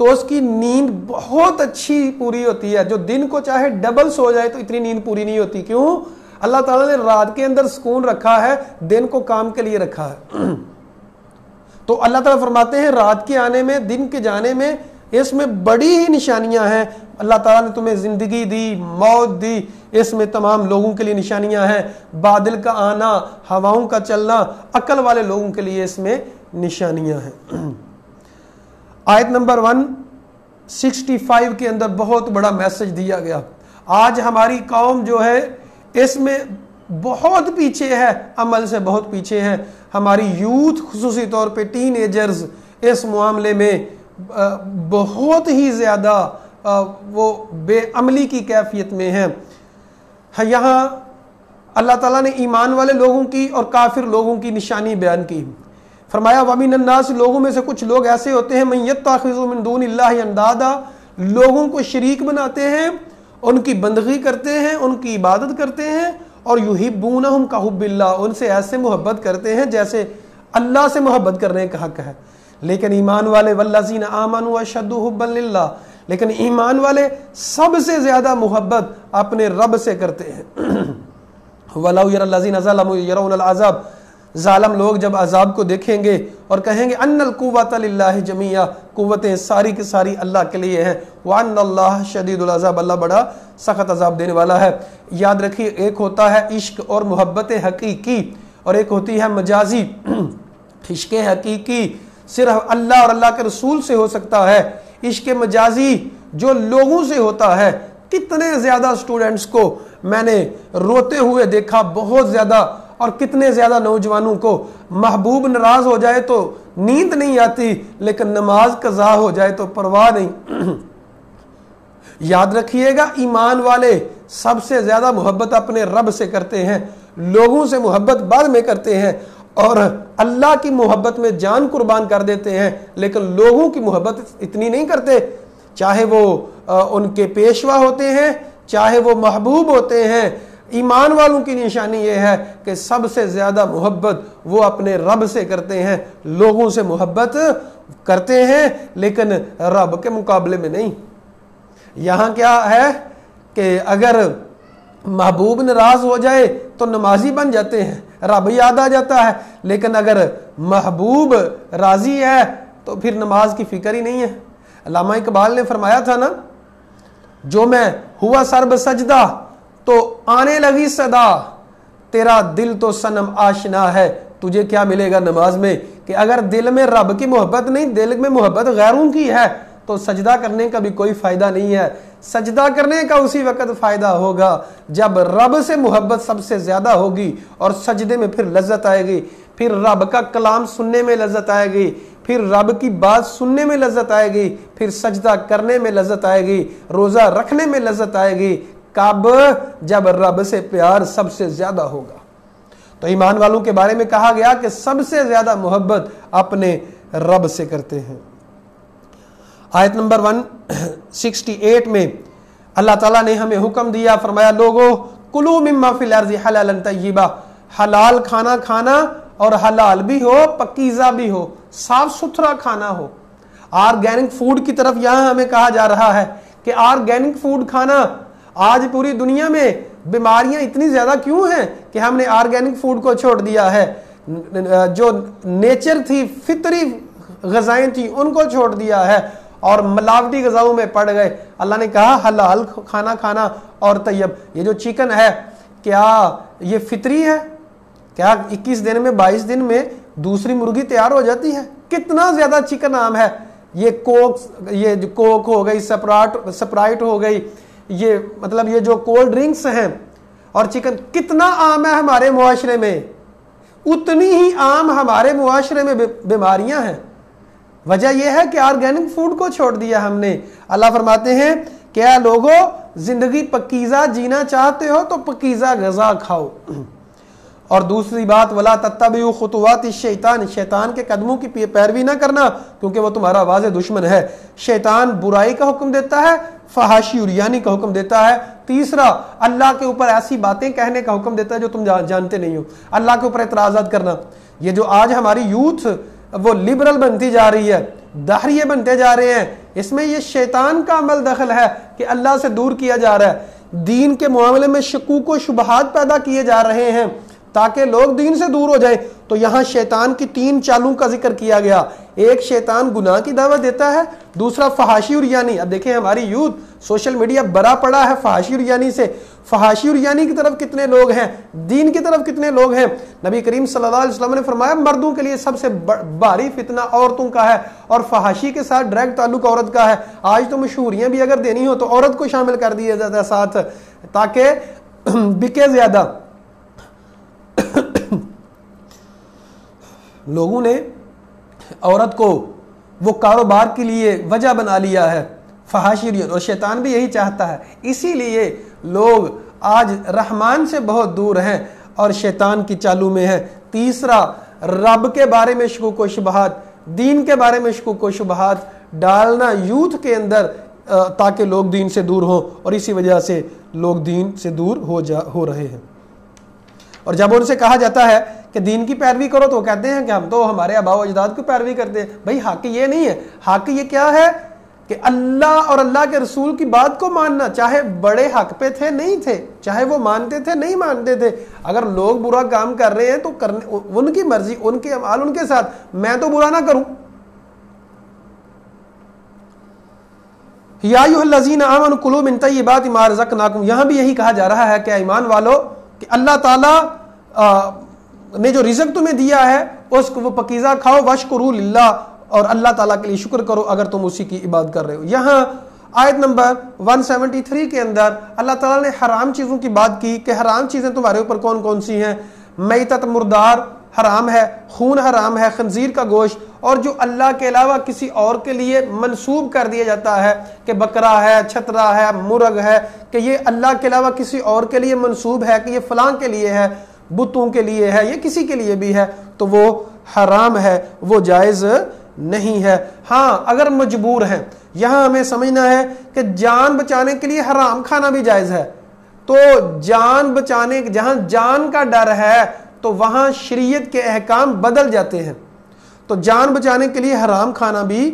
تو اس کی نیند بہت اچھی پوری ہوتی ہے. جو دن کو چاہے ڈبل سو جائے تو اتنی نیند پوری نہیں ہوتی. کیوں؟ اللہ تعالیٰ نے رات کے اندر سکون رکھا ہے, دن کو کام کے لیے رکھا ہے. تو اللہ تعالیٰ فرماتے ہیں رات کے آنے میں, دن کے جانے میں, اس میں بڑی ہی نشانیاں ہیں. اللہ تعالیٰ نے تمہیں زندگی دی, موت دی, اس میں تمام لوگوں کے لیے نشانیاں ہیں. بادل کا آنا, ہواؤں کا چلنا, عقل والے لوگوں کے لیے اس میں نشانیاں ہیں. آیت نمبر 165 کے اندر بہت بڑا میسج دیا گیا. آج ہماری قوم جو ہے اس میں بہت پیچھے ہے, عمل سے بہت پیچھے ہے. ہماری یوتھ خصوصی طور پہ ٹین ایجرز اس معاملے میں بہت ہی زیادہ وہ بے عملی کی کیفیت میں ہیں. یہاں اللہ تعالیٰ نے ایمان والے لوگوں کی اور کافر لوگوں کی نشانی بیان کی. فرمایا وَمِنَ النَّاسِ, لوگوں میں سے کچھ لوگ ایسے ہوتے ہیں مَن يَتَّخِذُ مِن دُونِ اللَّهِ اندادا, لوگوں کو شریک بناتے ہیں, ان کی بندگی کرتے ہیں, ان کی عبادت کرتے ہیں, اور یحبونہم کحب اللہ, ان سے ایسے محبت کرتے ہیں جیسے اللہ سے محبت کرنے کا حق ہے. لیکن ایمان والے والذین آمنوا اشد حبا للہ, لیکن ایمان والے سب سے زیادہ محبت اپنے رب سے کرتے ہیں. وَلَوْ يَرَى الَّذِينَ ظَلَمُوا يَرَوْنَ الْعَذَابَ, ظالم لوگ جب عذاب کو دیکھیں گے اور کہیں گے ان القوۃ للہ جمیعا, قوتیں ساری کی ساری اللہ کے لیے ہیں. وان اللہ شدید العذاب, اللہ بڑا سخت عذاب دینے والا ہے. یاد رکھیے ایک ہوتا ہے عشق اور محبت حقیقی, اور ایک ہوتی ہے مجازی. عشق حقیقی صرف اللہ اور اللہ کے رسول سے ہو سکتا ہے. عشق مجازی جو لوگوں سے ہوتا ہے, کتنے زیادہ سٹوڈنٹس کو میں نے روتے ہوئے دیکھا, بہت زیادہ, اور کتنے زیادہ نوجوانوں کو محبوب ناراض ہو جائے تو نیند نہیں آتی, لیکن نماز قضا ہو جائے تو پرواہ نہیں. یاد رکھیے گا ایمان والے سب سے زیادہ محبت اپنے رب سے کرتے ہیں, لوگوں سے محبت بعد میں کرتے ہیں, اور اللہ کی محبت میں جان قربان کر دیتے ہیں, لیکن لوگوں کی محبت اتنی نہیں کرتے. چاہے وہ ان کے پیشوا ہوتے ہیں, چاہے وہ محبوب ہوتے ہیں. ایمان والوں کی نشانی یہ ہے کہ سب سے زیادہ محبت وہ اپنے رب سے کرتے ہیں, لوگوں سے محبت کرتے ہیں لیکن رب کے مقابلے میں نہیں. یہاں کیا ہے کہ اگر محبوب ناراض ہو جائے تو نمازی بن جاتے ہیں, رب یاد آ جاتا ہے, لیکن اگر محبوب راضی ہے تو پھر نماز کی فکر ہی نہیں ہے. علامہ اقبال نے فرمایا تھا نا, جو میں ہوا سرب سجدہ تو آنے لگی صدا, تیرا دل تو صنم آشنا ہے, تجھے کیا ملے گا نماز میں. کہ اگر دل میں رب کی محبت نہیں, دل میں محبت غیروں کی ہے, تو سجدہ کرنے کا بھی کوئی فائدہ نہیں ہے. سجدہ کرنے کا اسی وقت فائدہ ہوگا جب رب سے محبت سب سے زیادہ ہوگی, اور سجدے میں پھر لذت آئے گی, پھر رب کا کلام سننے میں لذت آئے گی, پھر رب کی بات سننے میں لذت آئے گی, پھر سجدہ کرنے میں لذت آئے گی, روزہ رکھنے میں لذت آئے گی. کب؟ جب رب سے پیار سب سے زیادہ ہوگا. تو ایمان والوں کے بارے میں کہا گیا کہ سب سے زیادہ محبت اپنے رب سے کرتے ہیں. آیت نمبر 168 میں اللہ تعالیٰ نے ہمیں حکم دیا, فرمایا لوگو کلوا مما فی الارض حلالا طیبا, حلال کھانا کھانا, اور حلال بھی ہو, پکیزہ بھی ہو, صاف ستھرا کھانا ہو. آرگینک فوڈ کی طرف یہاں ہمیں کہا جا رہا ہے کہ آرگینک فوڈ کھانا. آج پوری دنیا میں بیماریاں اتنی زیادہ کیوں ہیں کہ ہم نے آرگینک فوڈ کو چھوڑ دیا ہے, جو نیچر تھی, فطری غذائیں تھیں, ان کو چھوڑ دیا ہے اور ملاوٹی غذاؤں میں پڑ گئے. اللہ نے کہا حلال کھانا کھانا اور طیب. یہ جو چکن ہے کیا یہ فطری ہے؟ کیا 21 دن میں 22 دن میں دوسری مرغی تیار ہو جاتی ہے؟ کتنا زیادہ چکن عام ہے. یہ کوک ہو گئی, سپرائٹ ہو گئی, یہ مطلب یہ جو کولڈ ڈرنکس ہیں, اور چکن کتنا عام ہے ہمارے معاشرے میں, اتنی ہی عام ہمارے معاشرے میں بیماریاں ہیں. وجہ یہ ہے کہ آرگینک فوڈ کو چھوڑ دیا ہم نے. اللہ فرماتے ہیں کیا لوگو زندگی پکیزہ جینا چاہتے ہو تو پکیزہ غذا کھاؤ. اور دوسری بات ولا تتبعوا خطوات الشیطان, شیطان کے قدموں کی پیروی نہ کرنا کیونکہ وہ تمہارا واضح دشمن ہے. شیطان برائی کا حکم دیتا ہے, فحاشی اور یعنی کا حکم دیتا ہے. تیسرا اللہ کے اوپر ایسی باتیں کہنے کا حکم دیتا ہے جو تم جانتے نہیں ہو, اللہ کے اوپر اعتراضات کرنا. یہ جو آج ہماری یوتھ وہ لبرل بنتی جا رہی ہے, دہریے بنتے جا رہے ہیں, اس میں یہ شیطان کا عمل دخل ہے کہ اللہ سے دور کیا جا رہا ہے، دین کے معاملے میں شکوک و شبہات پیدا کیے جا رہے ہیں تاکہ لوگ دین سے دور ہو جائیں۔ تو یہاں شیطان کی 3 چالوں کا ذکر کیا گیا، ایک شیطان گناہ کی دعوت دیتا ہے، دوسرا فحاشی اور یعنی۔ اب دیکھیں ہماری یوتھ سوشل میڈیا بڑا پڑا ہے فحاشی اور یعنی سے، فحاشی اور یعنی کی طرف کتنے لوگ ہیں، دین کی طرف کتنے لوگ ہیں۔ نبی کریم صلی اللہ علیہ وسلم نے فرمایا مردوں کے لیے سب سے بھاری فتنہ عورتوں کا ہے، اور فحاشی کے ساتھ ڈائریکٹ تعلق عورت کا ہے۔ آج تو مشہوریاں بھی اگر دینی ہو تو عورت کو شامل کر دیا جاتا ہے ساتھ، تاکہ بکے زیادہ۔ لوگوں نے عورت کو وہ کاروبار کے لیے وجہ بنا لیا ہے، فحاشی، اور شیطان بھی یہی چاہتا ہے۔ اسی لیے لوگ آج رحمان سے بہت دور ہیں اور شیطان کی چالو میں ہے۔ تیسرا، رب کے بارے میں شکوک و شبہات، دین کے بارے میں شکوک و شبہات ڈالنا یوتھ کے اندر تاکہ لوگ دین سے دور ہوں، اور اسی وجہ سے لوگ دین سے دور ہو رہے ہیں۔ اور جب ان سے کہا جاتا ہے کہ دین کی پیروی کرو تو وہ کہتے ہیں کہ ہم تو ہمارے آباء و اجداد کی پیروی کرتے ہیں۔ بھائی حق یہ نہیں ہے، حق یہ کیا ہے کہ اللہ اور اللہ کے رسول کی بات کو ماننا، چاہے بڑے حق پہ تھے نہیں تھے، چاہے وہ مانتے تھے نہیں مانتے تھے۔ اگر لوگ برا کام کر رہے ہیں تو ان کی مرضی، ان کے اعمال ان کے ساتھ، میں تو برا نہ کروں۔ یا ایھا الذین آمنوا کلوا من طیبات ما رزقناکم، یہاں بھی یہی کہا جا رہا ہے کہ ایمان والو کہ اللہ تعالیٰ نے جو رزق تمہیں دیا ہے اس کو وہ پکیزہ کھاؤ، واشکروا للہ، اور اللہ تعالیٰ کے لیے شکر کرو اگر تم اسی کی عبادت کر رہے ہو۔ یہاں آیت نمبر 173 کے اندر اللہ تعالیٰ نے حرام چیزوں کی بات کی کہ حرام چیزیں تمہارے اوپر کون کون سی ہیں۔ میتت، مردار حرام ہے، خون حرام ہے، خنزیر کا گوشت، اور جو اللہ کے علاوہ کسی اور کے لیے منسوب کر دیا جاتا ہے کہ بکرا ہے، چھترا ہے، مرغ ہے، کہ یہ اللہ کے علاوہ کسی اور کے لیے منسوب ہے کہ یہ فلاں کے لیے ہے، بتوں کے لیے ہے، یہ کسی کے لیے بھی ہے، تو وہ حرام ہے، وہ جائز نہیں ہے۔ ہاں اگر مجبور ہیں، یہاں ہمیں سمجھنا ہے کہ جان بچانے کے لیے حرام کھانا بھی جائز ہے۔ تو جان بچانے، جہاں جان کا ڈر ہے تو وہاں شریعت کے احکام بدل جاتے ہیں، تو جان بچانے کے لیے حرام کھانا بھی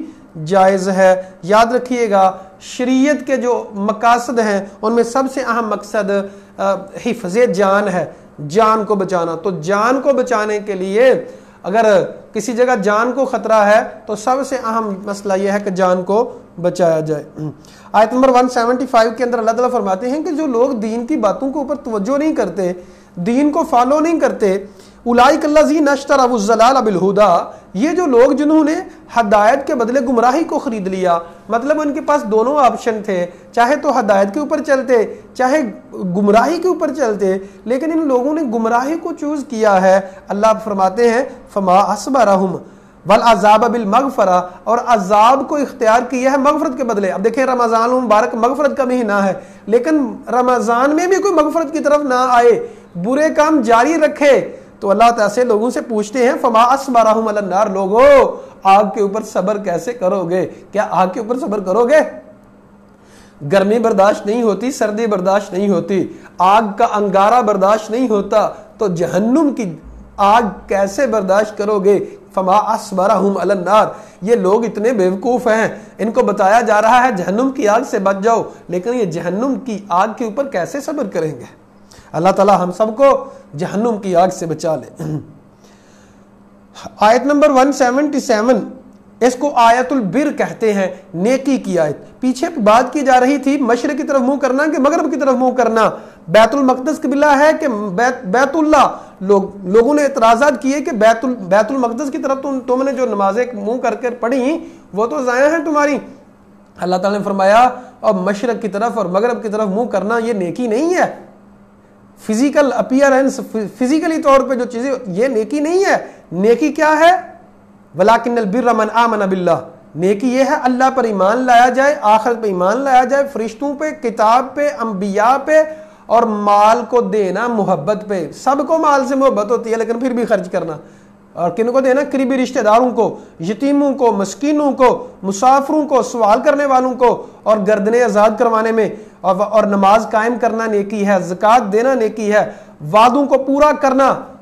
جائز ہے۔ یاد رکھیے گا شریعت کے جو مقاصد ہیں ان میں سب سے اہم مقصد حفظ جان ہے، جان کو بچانا۔ تو جان کو بچانے کے لیے اگر کسی جگہ جان کو خطرہ ہے تو سب سے اہم مسئلہ یہ ہے کہ جان کو بچایا جائے۔ آیت نمبر 175 کے اندر اللہ تعالیٰ فرماتے ہیں کہ جو لوگ دین کی باتوں کے اوپر توجہ نہیں کرتے، دین کو فالو نہیں کرتے، اولئک الذین اشتروا الضلال بالہدی، یہ جو لوگ جنہوں نے ہدایت کے بدلے گمراہی کو خرید لیا، مطلب ان کے پاس دونوں آپشن تھے، چاہے تو ہدایت کے اوپر چلتے چاہے گمراہی کے اوپر چلتے، لیکن ان لوگوں نے گمراہی کو چوز کیا ہے۔ اللہ فرماتے ہیں فما اصبرہم والعذاب بالمغفرہ، اور عذاب کو اختیار کیا ہے مغفرت کے بدلے۔ اب دیکھیں رمضان المبارک مغفرت کا مہینہ ہے، لیکن رمضان میں بھی کوئی مغفرت کی طرف نہ آئے، برے کام جاری رکھے، تو اللہ تعالیٰ سے لوگوں سے پوچھتے ہیں فما اصبرہم علی النار، لوگو آگ کے اوپر صبر کیسے کرو گے؟ کیا آگ کے اوپر صبر کرو گے؟ گرمی برداشت نہیں ہوتی، سردی برداشت نہیں ہوتی، آگ کا انگارہ برداشت نہیں ہوتا، تو جہنم کی آگ کیسے برداشت کرو گے؟ فما اصبرہم علی النار، یہ لوگ اتنے بیوقوف ہیں، ان کو بتایا جا رہا ہے جہنم کی آگ سے بچ جاؤ، لیکن یہ جہنم کی آگ کے اوپر کیسے صبر کریں گے؟ اللہ تعالیٰ ہم سب کو جہنم کی آگ سے بچا لے۔ آیت نمبر 177، اس کو آیت البر کہتے ہیں، نیکی کی آیت۔ پیچھے بات کی جا رہی تھی مشرق کی طرف منہ کرنا کہ مغرب کی طرف منہ کرنا، بیت المقدس قبلہ ہے کہ بیت اللہ۔ لوگوں نے اعتراضات کیے کہ بیت المقدس کی طرف تم نے جو نمازیں منہ کر کے پڑھی وہ تو ضائع ہیں تمہاری۔ اللہ تعالیٰ نے فرمایا اور مشرق کی طرف اور مغرب کی طرف منہ کرنا یہ نیکی نہیں ہے، فزیکل اپیئرنس، فزیکلی طور پہ جو چیزیں، یہ نیکی نہیں ہے۔ نیکی کیا ہے؟ وَلَٰكِنَّ الْبِرَّ مَنْ آمَنَ بِاللَّهِ، نیکی یہ ہے اللہ پر ایمان لایا جائے، آخرت پہ ایمان لایا جائے، فرشتوں پہ، کتاب پہ، انبیاء پہ، اور مال کو دینا محبت پہ۔ سب کو مال سے محبت ہوتی ہے لیکن پھر بھی خرچ کرنا، اور کن کو دینا؟ قریبی رشتہ داروں کو، یتیموں کو، مسکینوں کو، مسافروں کو، سوال کرنے والوں کو، اور گردنیں آزاد کروانے میں، اور نماز قائم کرنا نیکی ہے، زکوٰۃ دینا نیکی ہے، وعدوں کو پورا کرنا،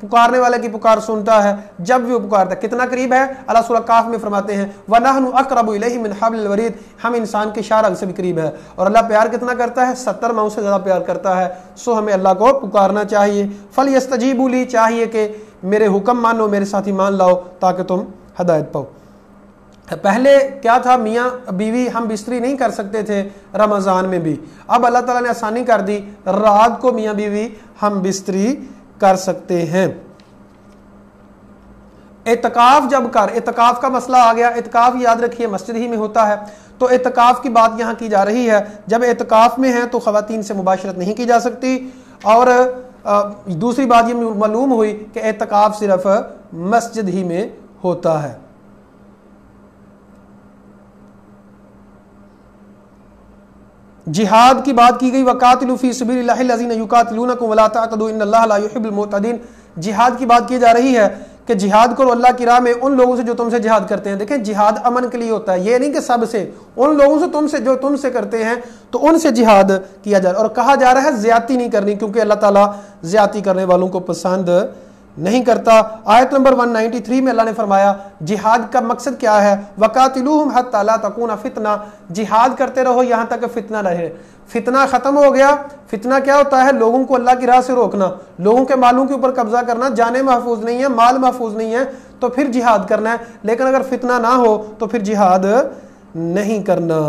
پکارنے والے کی پکار سنتا ہے جب بھی وہ پکارتا ہے. کتنا قریب ہے؟ اللہ سورہ کاف میں فرماتے ہیں وَنَحْنُ أَقْرَبُ إِلَيْهِ مِنْ حَبْلِ الْوَرِيدِ, ہم انسان کے شاہ رگ سے بھی قریب ہے. اور اللہ پیار کتنا کرتا ہے؟ 70 ماؤں سے زیادہ پیار کرتا ہے. سو ہمیں اللہ کو پکارنا چاہیے. فَلْيَسْتَجِيبُوا لِي, چاہیے کہ میرے حکم مانو, میرے ساتھ ایمان لاؤ تاکہ تم ہدایت پاؤ. پہلے کیا تھا, میاں بیوی ہم بستری نہیں کر سکتے تھے رمضان میں بھی, اب اللہ تعالیٰ نے آسانی کر دی, رات کو میاں بیوی ہم بستری کر سکتے ہیں. اعتکاف جب اعتکاف کا مسئلہ آ گیا, اعتکاف یاد رکھیے مسجد ہی میں ہوتا ہے, تو اعتکاف کی بات یہاں کی جا رہی ہے. جب اعتکاف میں ہیں تو خواتین سے مباشرت نہیں کی جا سکتی. اور دوسری بات یہ معلوم ہوئی کہ اعتکاف صرف مسجد ہی میں ہوتا ہے. جہاد کی بات کی گئی, وَقَاتِلُوا فِي سَبِيلِ اللَّهِ الَّذِينَ يُقَاتِلُونَكُمْ وَلَا تَعْتَدُوا إِنَّ اللَّهَ لَا يُحِبُّ الْمُعْتَدِينَ. جہاد کی بات کی جا رہی ہے کہ جہاد کرو اللہ کی راہ میں ان لوگوں سے جو تم سے جہاد کرتے ہیں. دیکھیں جہاد امن کے لیے ہوتا ہے, یہ نہیں کہ سب سے, ان لوگوں سے جو تم سے کرتے ہیں تو ان سے جہاد کیا جا رہا ہے. اور کہا جا رہا ہے زیادتی نہیں کرنی, کیونکہ اللہ تعالیٰ زیادتی کرنے والوں کو پسند نہیں کرتا. آیت نمبر 193 میں اللہ نے فرمایا جہاد کا مقصد کیا ہے, وَقَاتِلُوهُمْ حَتَّى لَا تَكُونَ فِتْنَةٌ, جہاد کرتے رہو یہاں تک کہ فتنہ رہے. فتنہ ختم ہو گیا. فتنہ کیا ہوتا ہے؟ لوگوں کو اللہ کی راہ سے روکنا, لوگوں کے مالوں کے اوپر قبضہ کرنا. جانیں محفوظ نہیں ہے, مال محفوظ نہیں ہے, تو پھر جہاد کرنا ہے. لیکن اگر فتنہ نہ ہو تو پھر جہاد نہیں کرنا.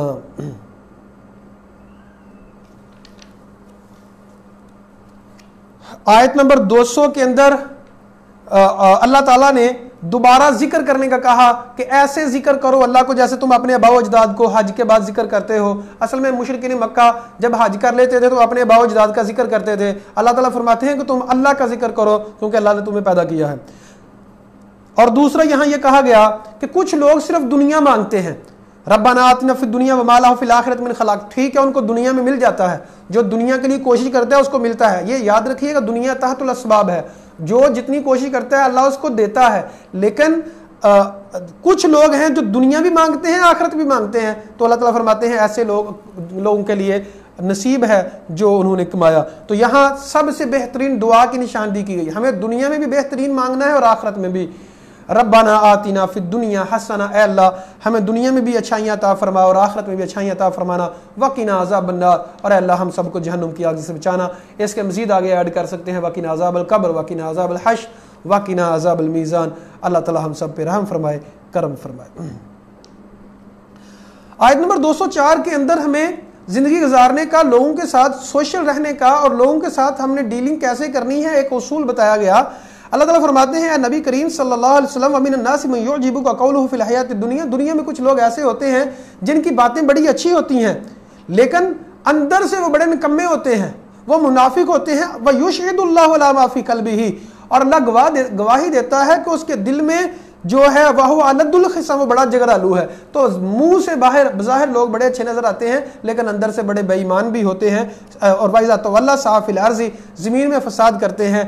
آیت نمبر 200 کے اندر اللہ تعالیٰ نے دوبارہ ذکر کرنے کا کہا کہ ایسے ذکر کرو اللہ کو جیسے تم اپنے آباء و اجداد کو حج کے بعد ذکر کرتے ہو. اصل میں مشرکین مکہ جب حج کر لیتے تھے تو اپنے آباء و اجداد کا ذکر کرتے تھے. اللہ تعالیٰ فرماتے ہیں کہ تم اللہ کا ذکر کرو کیونکہ اللہ نے تمہیں پیدا کیا ہے. اور دوسرا یہاں یہ کہا گیا کہ کچھ لوگ صرف دنیا مانگتے ہیں, ربنا آتنا فی الدنیا وما لہ فی الآخرۃ من خلاق. ٹھیک ہے ان کو دنیا میں مل جاتا ہے, جو دنیا کے لیے کوشش کرتا ہے اس کو ملتا ہے. یہ یاد رکھیے گا دنیا تحت الاسباب ہے, جو جتنی کوشش کرتا ہے اللہ اس کو دیتا ہے. لیکن کچھ لوگ ہیں جو دنیا بھی مانگتے ہیں آخرت بھی مانگتے ہیں, تو اللہ تعالیٰ فرماتے ہیں ایسے لوگوں کے لیے نصیب ہے جو انہوں نے کمایا. تو یہاں سب سے بہترین دعا کی نشاندہی کی گئی, ہمیں دنیا میں بھی بہترین مانگنا ہے اور آخرت میں بھی. ربنا آتنا فی الدنیا حسنہ, اے اللہ ہمیں دنیا میں بھی اچھائیاں عطا فرما اور آخرت میں بھی اچھائیاں عطا فرمانا. وقنا عذاب النار, اور اے اللہ ہم سب کو جہنم کی آگ سے بچانا. اس کے مزید آگے ایڈ کر سکتے ہیں وقنا عذاب القبر, وقنا عذاب الحشر, وقنا عذاب المیزان. اللہ تعالی ہم سب پہ رحم فرمائے, کرم فرمائے. آیت نمبر 204 کے اندر ہمیں زندگی گزارنے کا, لوگوں کے ساتھ سوشل رہنے کا اور لوگوں کے ساتھ ہم نے ڈیلنگ کیسے کرنی ہے ایک اصول بتایا گیا. اللہ تعالیٰ فرماتے ہیں اے نبی کریم صلی اللہ علیہ وسلم ومن الناس من یعجبک قولہ فی الحیات الدنیا, دنیا میں کچھ لوگ ایسے ہوتے ہیں جن کی باتیں بڑی اچھی ہوتی ہیں لیکن اندر سے وہ بڑے نکمے ہوتے ہیں, وہ منافق ہوتے ہیں. ویشہد اللہ علی ما فی قلبہ, اور اللہ گواہی دیتا ہے کہ اس کے دل میں جو ہے وہ علد الخصام, وہ بڑا جگرالو ہے. تو منہ سے بظاہر لوگ بڑے اچھے نظر آتے ہیں لیکن اندر سے بڑے بے ایمان بھی ہوتے ہیں. اور وَإِذَا تَوَلَّى سَعَىٰ فِي الْأَرْضِ, زمین میں فساد کرتے ہیں,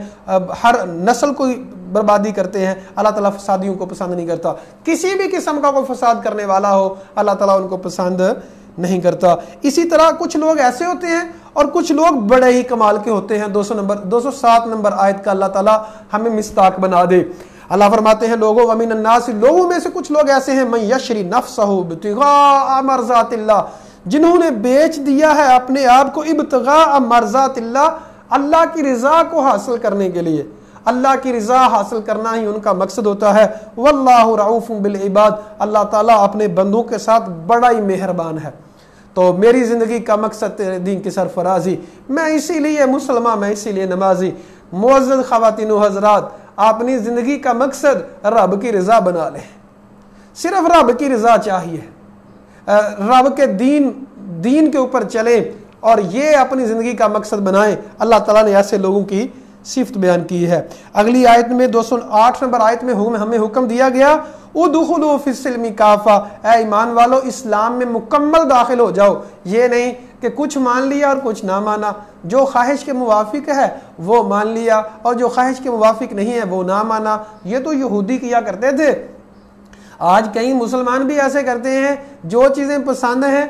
ہر نسل کو بربادی کرتے ہیں. اللہ تعالیٰ فسادیوں کو پسند نہیں کرتا. کسی بھی قسم کا کوئی فساد کرنے والا ہو اللہ تعالیٰ ان کو پسند نہیں کرتا. اسی طرح کچھ لوگ ایسے ہوتے ہیں اور کچھ لوگ بڑے ہی کمال کے ہوتے ہیں. 207 نمبر آیت کا اللہ تعالیٰ ہمیں مصداق بنا دے. اللہ فرماتے ہیں لوگوں ومن الناس, لوگوں میں سے کچھ لوگ ایسے ہیں من یشری نفسہ ابتغاء مرضات اللہ, جنہوں نے بیچ دیا ہے اپنے آپ کو ابتغاء مرضات اللہ, اللہ کی رضا کو حاصل کرنے کے لیے. اللہ کی رضا حاصل کرنا ہی ان کا مقصد ہوتا ہے. واللہ رؤوف بالعباد, اللہ تعالیٰ اپنے بندوں کے ساتھ بڑا ہی مہربان ہے. تو میری زندگی کا مقصد تیرے دین کی سرفرازی, میں اسی لیے مسلمان, میں اسی لیے نمازی. معزز خواتین و حضرات, اپنی زندگی کا مقصد رب کی رضا بنا لیں. صرف رب کی رضا چاہیے, رب کے دین کے اوپر چلیں اور یہ اپنی زندگی کا مقصد بنائیں. اللہ تعالیٰ نے ایسے لوگوں کی صفت بیان کی ہے. اگلی آیت میں 208 نمبر آیت میں ہمیں حکم دیا گیا ادخلوا فی السلم کافہ, اے ایمان والو اسلام میں مکمل داخل ہو جاؤ. یہ نہیں کہ کچھ مان لیا اور کچھ نہ مانا, جو خواہش کے موافق ہے وہ مان لیا اور جو خواہش کے موافق نہیں ہے وہ نہ مانا. یہ تو یہودی کیا کرتے تھے. آج کئی مسلمان بھی ایسے کرتے ہیں, جو چیزیں پسند ہیں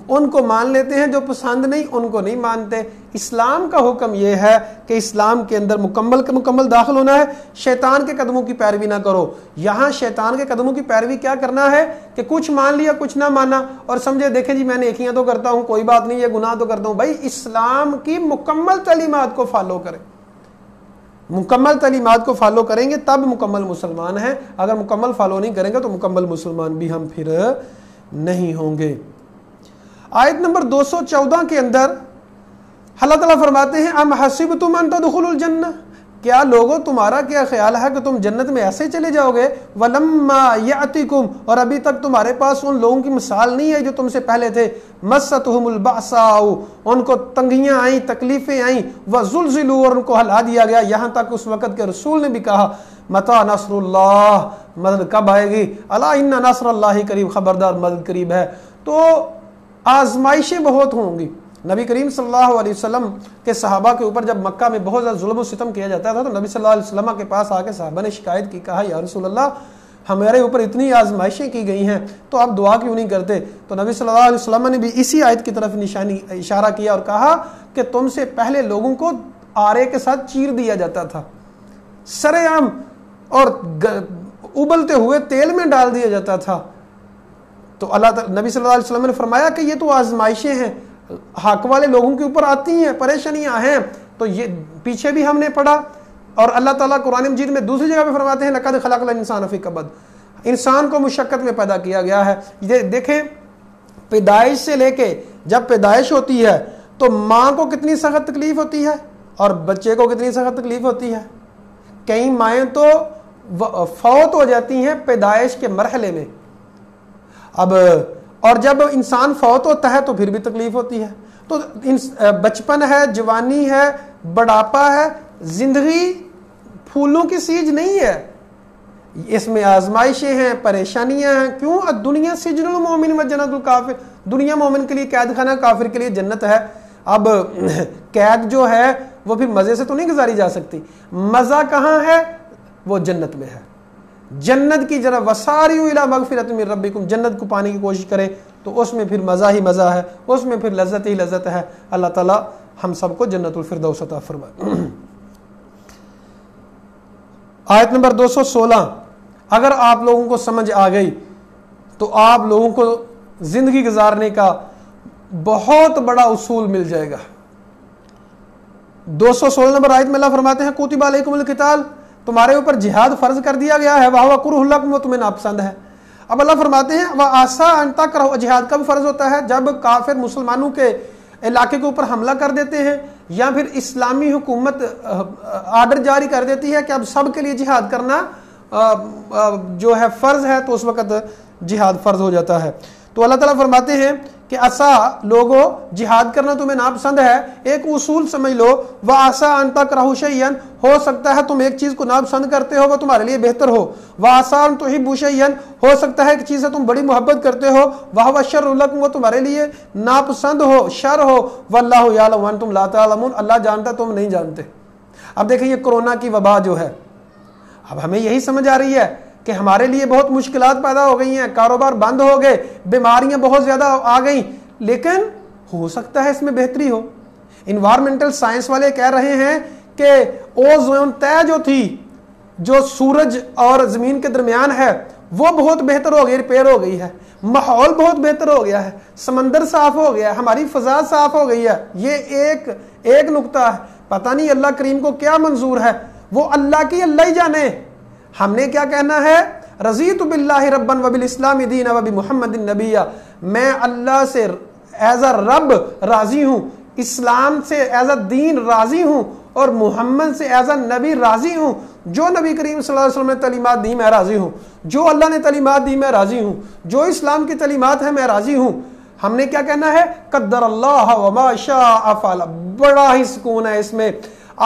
ان کو مان لیتے ہیں، جو پسند نہیں ان کو نہیں مانتے۔ اسلام کا حکم یہ ہے کہ اسلام کے اندر مکمل داخل ہونا ہے، شیطان کے قدموں کی پیروی نہ کرو۔ یہاں شیطان کے قدموں کی پیروی کیا کرنا ہے کہ کچھ مان لیا کچھ نہ مانا اور سمجھے دیکھیں جی میں نیکیاں تو کرتا ہوں، کوئی بات نہیں، یہ گناہ تو کرتا ہوں۔ بھائی اسلام کی مکمل تعلیمات کو فالو کریں، مکمل تعلیمات کو فالو کریں گے تب مکمل مسلمان ہیں، اگر مکمل فالو نہیں کریں گے تو مکمل مسلمان بھی ہم پھر نہیں ہوں گے۔ آیت نمبر 214 کے اندر اللہ تعالیٰ فرماتے ہیں ام حسبتم ان تدخلوا الجنہ، کیا لوگوں تمہارا کیا خیال ہے کہ تم جنت میں ایسے چلے جاؤ گے؟ ولما یاتکم، اور ابھی تک تمہارے پاس ان لوگوں کی مثال نہیں ہے جو تم سے پہلے تھے، مستہم البأساء، ان کو تنگیاں آئیں، تکلیفیں آئیں، وزلزلوا، اور ان کو ہلا دیا گیا، یہاں تک اس وقت کے رسول نے بھی کہا متی نصر اللہ، مدد کب آئے گی؟ الا ان نصر اللہ قریب، خبردار مدد قریب ہے۔ تو آزمائشیں بہت ہوں گی۔ نبی کریم صلی اللہ علیہ وسلم کے صحابہ کے اوپر جب مکہ میں بہت زیادہ ظلم و ستم کیا جاتا تھا تو نبی صلی اللہ علیہ وسلم کے پاس آ کے صحابہ نے شکایت کی، کہا یا رسول اللہ ہمارے اوپر اتنی آزمائشیں کی گئی ہیں تو آپ دعا کیوں نہیں کرتے؟ تو نبی صلی اللہ علیہ وسلم نے بھی اسی آیت کی طرف اشارہ کیا اور کہا کہ تم سے پہلے لوگوں کو آرے کے ساتھ چیر دیا جاتا تھا، سرے عام اور ابلتے ہوئے تیل میں ڈال دیا جاتا تھا۔ تو نبی صلی اللہ علیہ وسلم نے فرمایا کہ یہ تو آزمائشیں ہیں، حق والے لوگوں کے اوپر آتی ہیں، پریشانیاں ہیں۔ تو یہ پیچھے بھی ہم نے پڑھا، اور اللہ تعالیٰ قرآن مجید میں دوسری جگہ پہ فرماتے ہیں لقد خلقنا الانسان فی کبد، انسان کو مشقت میں پیدا کیا گیا ہے۔ یہ دیکھیں پیدائش سے لے کے جب پیدائش ہوتی ہے تو ماں کو کتنی سخت تکلیف ہوتی ہے اور بچے کو کتنی سخت تکلیف ہوتی ہے۔ کئی مائیں تو فوت ہو جاتی ہیں پیدائش کے مرحلے میں، اب اور جب انسان فوت ہوتا ہے تو پھر بھی تکلیف ہوتی ہے۔ تو بچپن ہے، جوانی ہے، بڑھاپا ہے، زندگی پھولوں کی سیج نہیں ہے، اس میں آزمائشیں ہیں، پریشانیاں ہیں۔ کیوں؟ دنیا سجن المومن و جنت الکافر، دنیا مومن کے لیے قید خانہ، کافر کے لیے جنت ہے۔ اب قید جو ہے وہ پھر مزے سے تو نہیں گزاری جا سکتی، مزہ کہاں ہے؟ وہ جنت میں ہے۔ جنت کی جناب وساریو الی مغفرۃ من ربکم، جنت کو پانے کی کوشش کرے تو اس میں پھر مزہ ہی مزہ ہے، اس میں پھر لذت ہی لذت ہے۔ اللہ تعالی ہم سب کو جنت الفردوس عطا فرمائے۔ آیت نمبر 216 اگر آپ لوگوں کو سمجھ آ گئی تو آپ لوگوں کو زندگی گزارنے کا بہت بڑا اصول مل جائے گا۔ 216 نمبر آیت میں اللہ فرماتے ہیں کتب علیکم القتال، تمہارے اوپر جہاد فرض کر دیا گیا ہے، وَهُوَ كُرْهُ لَكُمْ، وہ تمہیں ناپسند ہے۔ اب اللہ فرماتے ہیں وَعَسَىٰ أَن تَكْرَهُوا، جہاد کب فرض ہوتا ہے؟ جب کافر مسلمانوں کے علاقے کے اوپر حملہ کر دیتے ہیں یا پھر اسلامی حکومت آرڈر جاری کر دیتی ہے کہ اب سب کے لیے جہاد کرنا جو ہے فرض ہے، تو اس وقت جہاد فرض ہو جاتا ہے۔ تو اللہ تعالیٰ فرماتے ہیں کہ عسیٰ لوگوں جہاد کرنا تمہیں ناپسند ہے، ایک اصول سمجھ لو، وَعَسَىٰ أَن تَكْرَهُوا شَيْئًا، ہو سکتا ہے تم ایک چیز کو ناپسند کرتے ہو وہ تمہارے لیے بہتر ہو، وَعَسَىٰ أَن تُحِبُّوا شَيْئًا، ہو سکتا ہے ایک چیز سے تم بڑی محبت کرتے ہو، وَهُوَ شَرٌّ لَكُمْ، وہ تمہارے لیے ناپسند ہو، شر ہو، وَاللَّهُ يَعْلَمُ وَأَنتُمْ لَا تَعْلَمُونَ، اللہ جانتا تم نہیں جانتے۔ اب دیکھیں یہ کورونا کی وبا جو ہے، اب ہمیں یہی سمجھ آ رہی ہے کہ ہمارے لیے بہت مشکلات پیدا ہو گئی ہیں، کاروبار بند ہو گئے، بیماریاں بہت زیادہ آ گئیں، لیکن ہو سکتا ہے اس میں بہتری ہو۔ انوائرمنٹل سائنس والے کہہ رہے ہیں کہ اوزون طے جو تھی جو سورج اور زمین کے درمیان ہے وہ بہت بہتر ہو گئی، ریپیئر ہو گئی ہے، ماحول بہت بہتر ہو گیا ہے، سمندر صاف ہو گیا ہے، ہماری فضا صاف ہو گئی ہے۔ یہ ایک نقطہ ہے، پتہ نہیں اللہ کریم کو کیا منظور ہے، وہ اللہ کی اللہ ہی جانے۔ ہم نے کیا کہنا ہے؟ رضیت باللہ ربا وبالاسلام دینا وبمحمد نبیا، میں اللہ سے ایز اے رب راضی ہوں، اسلام سے ایز اے دین راضی ہوں، اور محمد سے ایز اے نبی راضی ہوں۔ جو نبی کریم صلی اللہ علیہ وسلم نے تعلیمات دی میں راضی ہوں، جو اللہ نے تعلیمات دی میں راضی ہوں، جو اسلام کی تعلیمات ہے میں راضی ہوں۔ ہم نے کیا کہنا ہے؟ قدر اللہ وما شاء فعل، بڑا ہی سکون ہے اس میں۔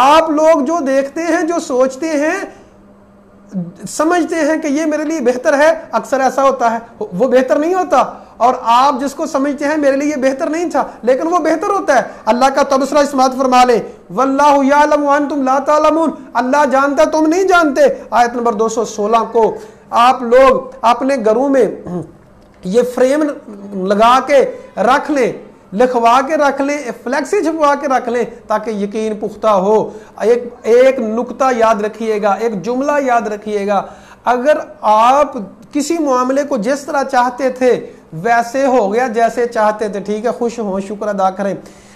آپ لوگ جو دیکھتے ہیں، جو سوچتے ہیں، سمجھتے ہیں کہ یہ میرے لیے بہتر ہے، اکثر ایسا ہوتا ہے وہ بہتر نہیں ہوتا، اور آپ جس کو سمجھتے ہیں میرے لیے یہ بہتر نہیں تھا لیکن وہ بہتر ہوتا ہے۔ اللہ کا تبصرہ سماعت فرما لے، واللہ یعلم وانتم لا تعلمون، اللہ جانتا تم نہیں جانتے۔ آیت نمبر 216 کو آپ لوگ اپنے گھروں میں یہ فریم لگا کے رکھ لیں، لکھوا کے رکھ لیں، فلیکسی چھپوا کے رکھ لیں تاکہ یقین پختہ ہو۔ ایک نقطہ یاد رکھیے گا، ایک جملہ یاد رکھیے گا، اگر آپ کسی معاملے کو جس طرح چاہتے تھے ویسے ہو گیا جیسے چاہتے تھے، ٹھیک ہے، خوش ہوں، شکر ادا کریں،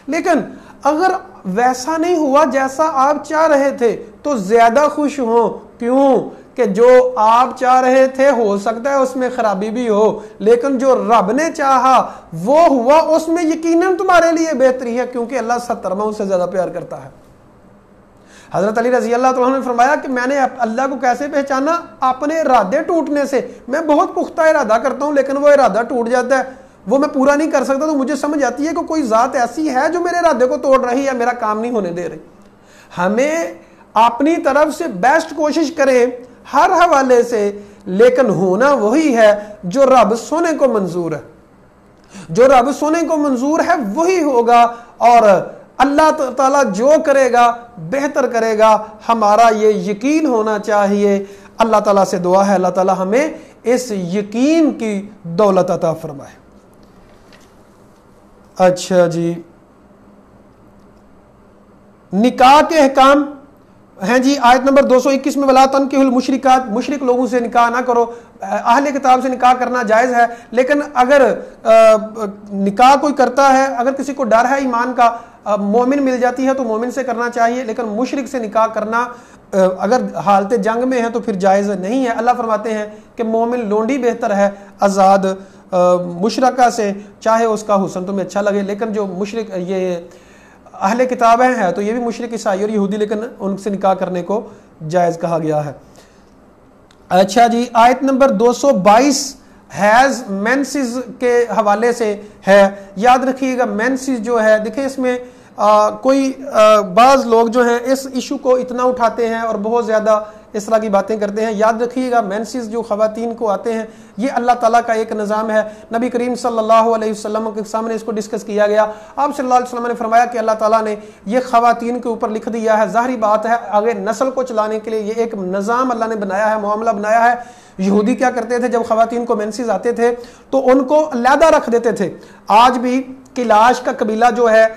لیکن اگر ویسا نہیں ہوا جیسا آپ چاہ رہے تھے تو زیادہ خوش ہوں۔ کیوں؟ کہ جو آپ چاہ رہے تھے ہو سکتا ہے اس میں خرابی بھی ہو، لیکن جو رب نے چاہا وہ ہوا، اس میں یقیناً تمہارے لیے بہتری ہے، کیونکہ اللہ 70 سے زیادہ پیار کرتا ہے۔ حضرت علی رضی اللہ تعالیٰ نے فرمایا کہ میں نے اللہ کو کیسے پہچانا؟ اپنے ارادے ٹوٹنے سے۔ میں بہت پختہ ارادہ کرتا ہوں لیکن وہ ارادہ ٹوٹ جاتا ہے، وہ میں پورا نہیں کر سکتا، تو مجھے سمجھ آتی ہے کہ کوئی ذات ایسی ہے جو میرے ارادے کو توڑ رہی ہے، میرا کام نہیں ہونے دے رہی۔ ہمیں اپنی طرف سے بیسٹ کوشش کریں ہر حوالے سے، لیکن ہونا وہی ہے جو رب سونے کو منظور ہے۔ جو رب سونے کو منظور ہے وہی ہوگا، اور اللہ تعالیٰ جو کرے گا بہتر کرے گا، ہمارا یہ یقین ہونا چاہیے۔ اللہ تعالیٰ سے دعا ہے اللہ تعالیٰ ہمیں اس یقین کی دولت عطا فرمائے۔ اچھا جی، نکاح کے احکام ہیں جی، آیت نمبر 221 میں وَلَا تَنْكِحُوا الْمُشْرِكَاتِ، مشرک لوگوں سے نکاح نہ کرو۔ اہل کتاب سے نکاح کرنا جائز ہے، لیکن اگر نکاح کوئی کرتا ہے، اگر کسی کو ڈر ہے ایمان کا، مومن مل جاتی ہے تو مومن سے کرنا چاہیے، لیکن مشرک سے نکاح کرنا اگر حالت جنگ میں ہے تو پھر جائز نہیں ہے۔ اللہ فرماتے ہیں کہ مومن لونڈی بہتر ہے آزاد مشرکہ سے، چاہے اس کا حسن تمہیں اچھا لگے، لیکن جو مشرک یہ اہل کتابیں ہیں تو یہ بھی مشرک عیسائی اور یہودی، لیکن ان سے نکاح کرنے کو جائز کہا گیا ہے۔ اچھا جی، آیت نمبر 222 حیض مینسز کے حوالے سے ہے۔ یاد رکھیے گا مینسز جو ہے، دیکھیں اس میں کوئی بعض لوگ جو ہیں اس ایشو کو اتنا اٹھاتے ہیں اور بہت زیادہ اس طرح کی باتیں کرتے ہیں۔ یاد رکھیے گا مینسز جو خواتین کو آتے ہیں یہ اللہ تعالیٰ کا ایک نظام ہے۔ نبی کریم صلی اللہ علیہ وسلم کے سامنے اس کو ڈسکس کیا گیا، آپ صلی اللہ علیہ وسلم نے فرمایا کہ اللہ تعالیٰ نے یہ خواتین کے اوپر لکھ دیا ہے، ظاہری بات ہے آگے نسل کو چلانے کے لیے یہ ایک نظام اللہ نے بنایا ہے، معاملہ بنایا ہے۔ یہودی کیا کرتے تھے، جب خواتین کو مینسز آتے تھے تو ان کو علیحدہ رکھ دیتے تھے۔ آج بھی کلاش کا قبیلہ جو ہے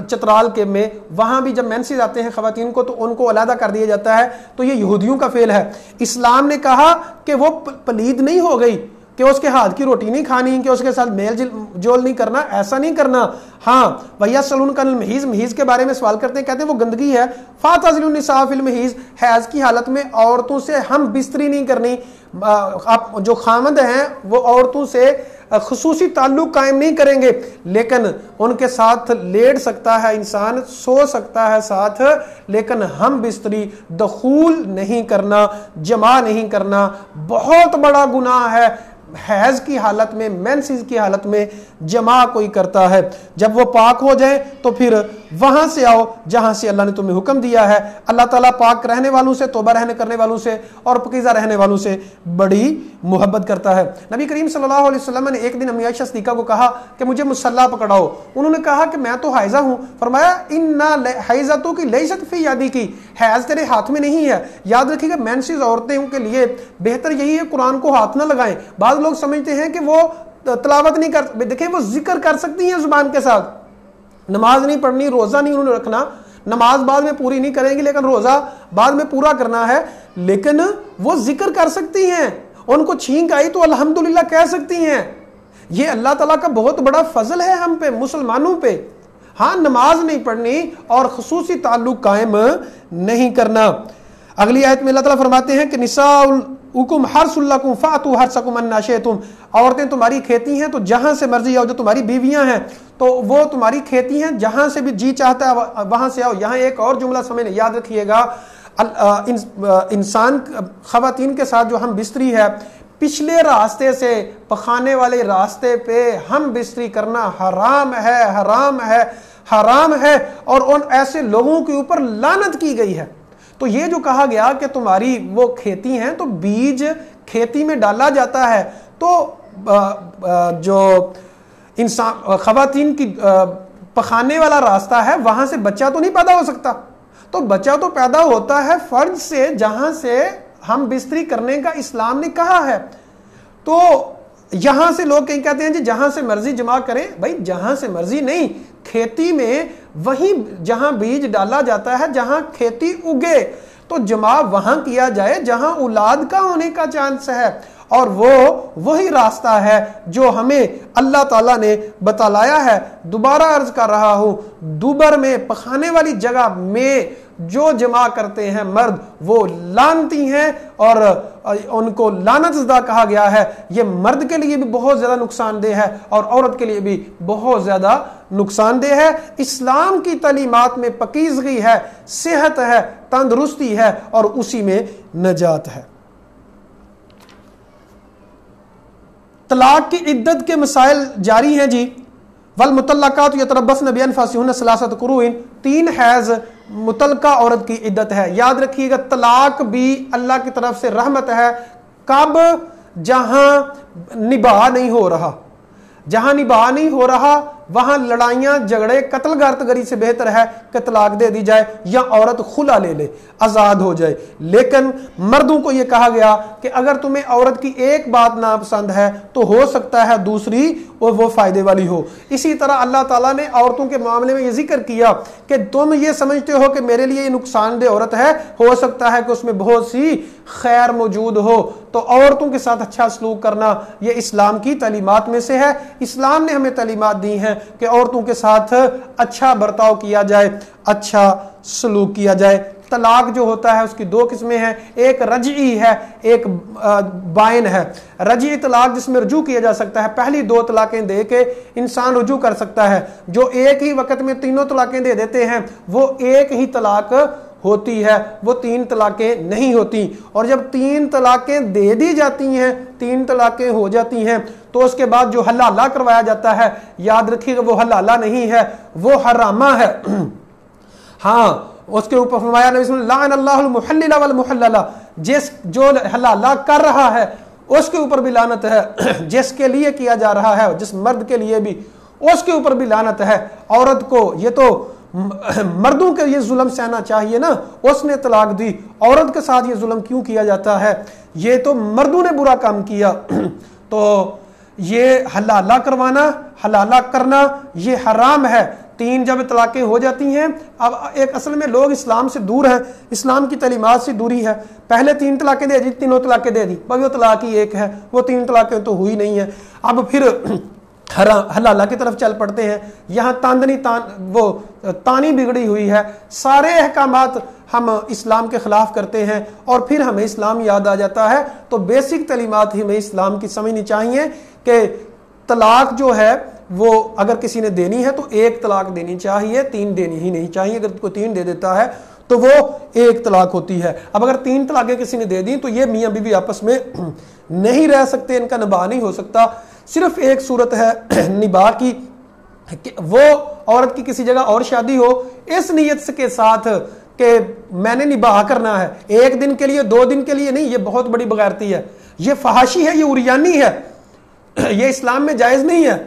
چترال کے میں، وہاں بھی جب مینسز آتے ہیں خواتین کو تو ان کو علیحدہ کر دیا جاتا ہے، تو یہ یہودیوں کا فعل ہے۔ اسلام نے کہا کہ وہ پلید نہیں ہو گئی، کہ اس کے ہاتھ کی روٹی نہیں کھانی، کہ اس کے ساتھ میل جول نہیں کرنا، ایسا نہیں کرنا۔ ہاں وَيَسْأَلُونَكَ عَنِ الْمَحِيضِ، محیض کے بارے میں سوال کرتے ہیں، کہتے ہیں وہ گندگی ہے۔ فَاعْتَزِلُوا النِّسَاءَ فِي الْمَحِيضِ، حیض کی حالت میں عورتوں سے ہم بستری نہیں کرنی۔ جو خامد ہیں وہ عورتوں سے خصوصی تعلق قائم نہیں کریں گے، لیکن ان کے ساتھ لیٹ سکتا ہے انسان، سو سکتا ہے ساتھ، لیکن ہم بستری دخول نہیں کرنا، جمع نہیں کرنا۔ بہت بڑا گناہ ہے حیض کی حالت میں، مینسز کی حالت میں جمع کوئی کرتا ہے۔ جب وہ پاک ہو جائیں تو پھر وہاں سے آؤ جہاں سے اللہ نے تمہیں حکم دیا ہے۔ اللہ تعالیٰ پاک رہنے والوں سے، توبہ رہنے کرنے والوں سے اور پاکیزہ رہنے والوں سے بڑی محبت کرتا ہے۔ نبی کریم صلی اللہ علیہ وسلم نے ایک دن امی عائشہ صدیقہ کو کہا کہ مجھے مصلی پکڑاؤ۔ انہوں نے کہا کہ میں تو حائضہ ہوں۔ فرمایا اِنَّا حَیْضَتُکِ لَیْسَتْ فِی یَدِکِ، حیض تیرے ہاتھ میں نہیں ہے۔ یاد رکھیے گا مینسز عورتوں کے لیے بہتر یہی ہے قرآن کو ہاتھ نہ لگائیں۔ بعض لوگ سمجھتے ہیں کہ وہ تلاوت نہیں کر، دیکھیں وہ ذکر کر سکتی ہیں زبان کے ساتھ، نماز نہیں پڑھنی، روزہ نہیں انہوں نے رکھنا، نماز بعد میں پوری نہیں کریں گی لیکن روزہ بعد میں پورا کرنا ہے، لیکن وہ ذکر کر سکتی ہیں، ان کو چھینک آئی تو الحمدللہ کہہ سکتی ہیں۔ یہ اللہ تعالیٰ کا بہت بڑا فضل ہے ہم پہ، مسلمانوں پہ۔ ہاں نماز نہیں پڑھنی اور خصوصی تعلق قائم نہیں کرنا۔ اگلی آیت میں اللہ تعالیٰ فرماتے ہیں کہ نساؤکم حرث لکم فأتوا حرثکم انا شئتم، عورتیں تمہاری کھیتی ہیں تو جہاں سے مرضی آؤ۔ جو تمہاری بیویاں ہیں تو وہ تمہاری کھیتی ہیں، جہاں سے بھی جی چاہتا ہے وہاں سے آؤ۔ یہاں ایک اور جملہ سمجھ یاد رکھیے گا، انسان خواتین کے ساتھ جو ہم بستری ہے، پچھلے راستے سے پخانے والے راستے پہ ہم بستری کرنا حرام ہے، حرام ہے، حرام ہے، اور ان ایسے لوگوں کے اوپر لعنت کی گئی ہے۔ تو یہ جو کہا گیا کہ تمہاری وہ کھیتی ہیں تو بیج کھیتی میں ڈالا جاتا ہے، تو جو انسان خواتین کی پخانے والا راستہ ہے وہاں سے بچہ تو نہیں پیدا ہو سکتا، تو بچہ تو پیدا ہوتا ہے فرد سے جہاں سے ہم بستری کرنے کا اسلام نے کہا ہے۔ تو یہاں سے لوگ کہیں کہتے ہیں جی جہاں سے مرضی جمع کریں، بھائی جہاں سے مرضی نہیں، کھیتی میں وہیں جہاں بیج ڈالا جاتا ہے، جہاں کھیتی اگے تو جمع وہاں کیا جائے جہاں اولاد کا ہونے کا چانس ہے، اور وہی راستہ ہے جو ہمیں اللہ تعالیٰ نے بتلایا ہے۔ دوبارہ عرض کر رہا ہوں، دوبر میں پخانے والی جگہ میں جو جمع کرتے ہیں مرد وہ لعنتی ہیں، اور ان کو لعنت زدہ کہا گیا ہے۔ یہ مرد کے لیے بھی بہت زیادہ نقصان دہ ہے اور عورت کے لیے بھی بہت زیادہ نقصان دہ ہے۔ اسلام کی تعلیمات میں پاکیزگی ہے، صحت ہے، تندرستی ہے، اور اسی میں نجات ہے۔ طلاق کی عدت کے مسائل جاری ہیں جی۔ والمطلقات یتربصن بانفسہن ثلاثۃ قروء، 3 حیض مطلقہ عورت کی عدت ہے۔ یاد رکھیے گا طلاق بھی اللہ کی طرف سے رحمت ہے۔ کب؟ جہاں نباہ نہیں ہو رہا، جہاں نباہ نہیں ہو رہا وہاں لڑائیاں جھگڑے قتل غارت گری سے بہتر ہے کہ طلاق دے دی جائے یا عورت خلا لے لے، آزاد ہو جائے۔ لیکن مردوں کو یہ کہا گیا کہ اگر تمہیں عورت کی ایک بات ناپسند ہے تو ہو سکتا ہے دوسری وہ فائدے والی ہو۔ اسی طرح اللہ تعالیٰ نے عورتوں کے معاملے میں یہ ذکر کیا کہ تم یہ سمجھتے ہو کہ میرے لیے یہ نقصان دہ عورت ہے، ہو سکتا ہے کہ اس میں بہت سی خیر موجود ہو، تو عورتوں کے ساتھ اچھا سلوک کرنا یہ اسلام کی تعلیمات میں سے ہے۔ اسلام نے ہمیں تعلیمات دی ہیں کہ عورتوں کے ساتھ اچھا برتاؤ کیا جائے، اچھا سلوک کیا جائے۔ طلاق جو ہوتا ہے اس کی 2 قسمیں ہیں، ایک رجعی ہے، ایک بائن ہے۔ رجعی طلاق جس میں رجوع کیا جا سکتا ہے، پہلی 2 طلاقیں دے کے انسان رجوع کر سکتا ہے۔ جو ایک ہی وقت میں 3 طلاقیں دے دیتے ہیں وہ ایک ہی طلاق ہوتی ہے، وہ 3 طلاقیں نہیں ہوتی۔ اور جب 3 طلاقیں دے دی جاتی ہیں، 3 طلاقیں ہو جاتی ہیں، تو اس کے بعد جو حلالہ کروایا جاتا ہے، یاد رکھیے گا وہ حلالہ نہیں ہے، وہ حرامہ ہے۔ ہاں، اس کے اوپر فرمایا نبی صلی اللہ علیہ وسلم لعن اللہ المحلل والمحللہ، جو حلالہ کر رہا ہے اس کے اوپر بھی لعنت ہے، جس کے لیے کیا جا رہا ہے، جس مرد کے لیے بھی، اس کے اوپر بھی لعنت ہے۔ عورت کو یہ تو مردوں کے یہ ظلم سہنا چاہیے نا، اس نے طلاق دی، عورت کے ساتھ یہ ظلم کیوں کیا جاتا ہے؟ یہ تو مردوں نے برا کام کیا۔ تو یہ حلالہ کروانا، حلالہ کرنا یہ حرام ہے۔ 3 جب طلاقیں ہو جاتی ہیں، اب ایک اصل میں لوگ اسلام سے دور ہیں، اسلام کی تعلیمات سے دوری ہے۔ پہلے 3 طلاقیں دے دی، 3 طلاقیں دے دی، بھائی وہ طلاق ہی ایک ہے، وہ 3 طلاقیں تو ہوئی نہیں ہیں۔ اب پھر حلالہ کی طرف چل پڑتے ہیں، یہاں تانی بگڑی ہوئی ہے، سارے احکامات ہم اسلام کے خلاف کرتے ہیں، اور پھر ہمیں اسلام یاد آ جاتا ہے۔ تو بیسک تعلیمات ہی ہمیں اسلام کی سمجھنی چاہیے کہ طلاق جو ہے وہ اگر کسی نے دینی ہے تو 1 طلاق دینی چاہیے، 3 دینی ہی نہیں چاہیے۔ اگر کوئی 3 دے دیتا ہے تو وہ 1 طلاق ہوتی ہے۔ اب اگر 3 طلاقیں کسی نے دے دی تو یہ میاں بیوی آپس میں نہیں رہ سکتے، ان کا نباہ نہیں ہو سکتا۔ صرف ایک صورت ہے نباہ کی، کہ وہ عورت کی کسی جگہ اور شادی ہو اس نیت کے ساتھ کہ میں نے نباہ کرنا ہے، 1 دن کے لیے 2 دن کے لیے نہیں، یہ بہت بڑی بغیرتی ہے، یہ فحاشی ہے، یہ عریانی ہے، یہ اسلام میں جائز نہیں ہے۔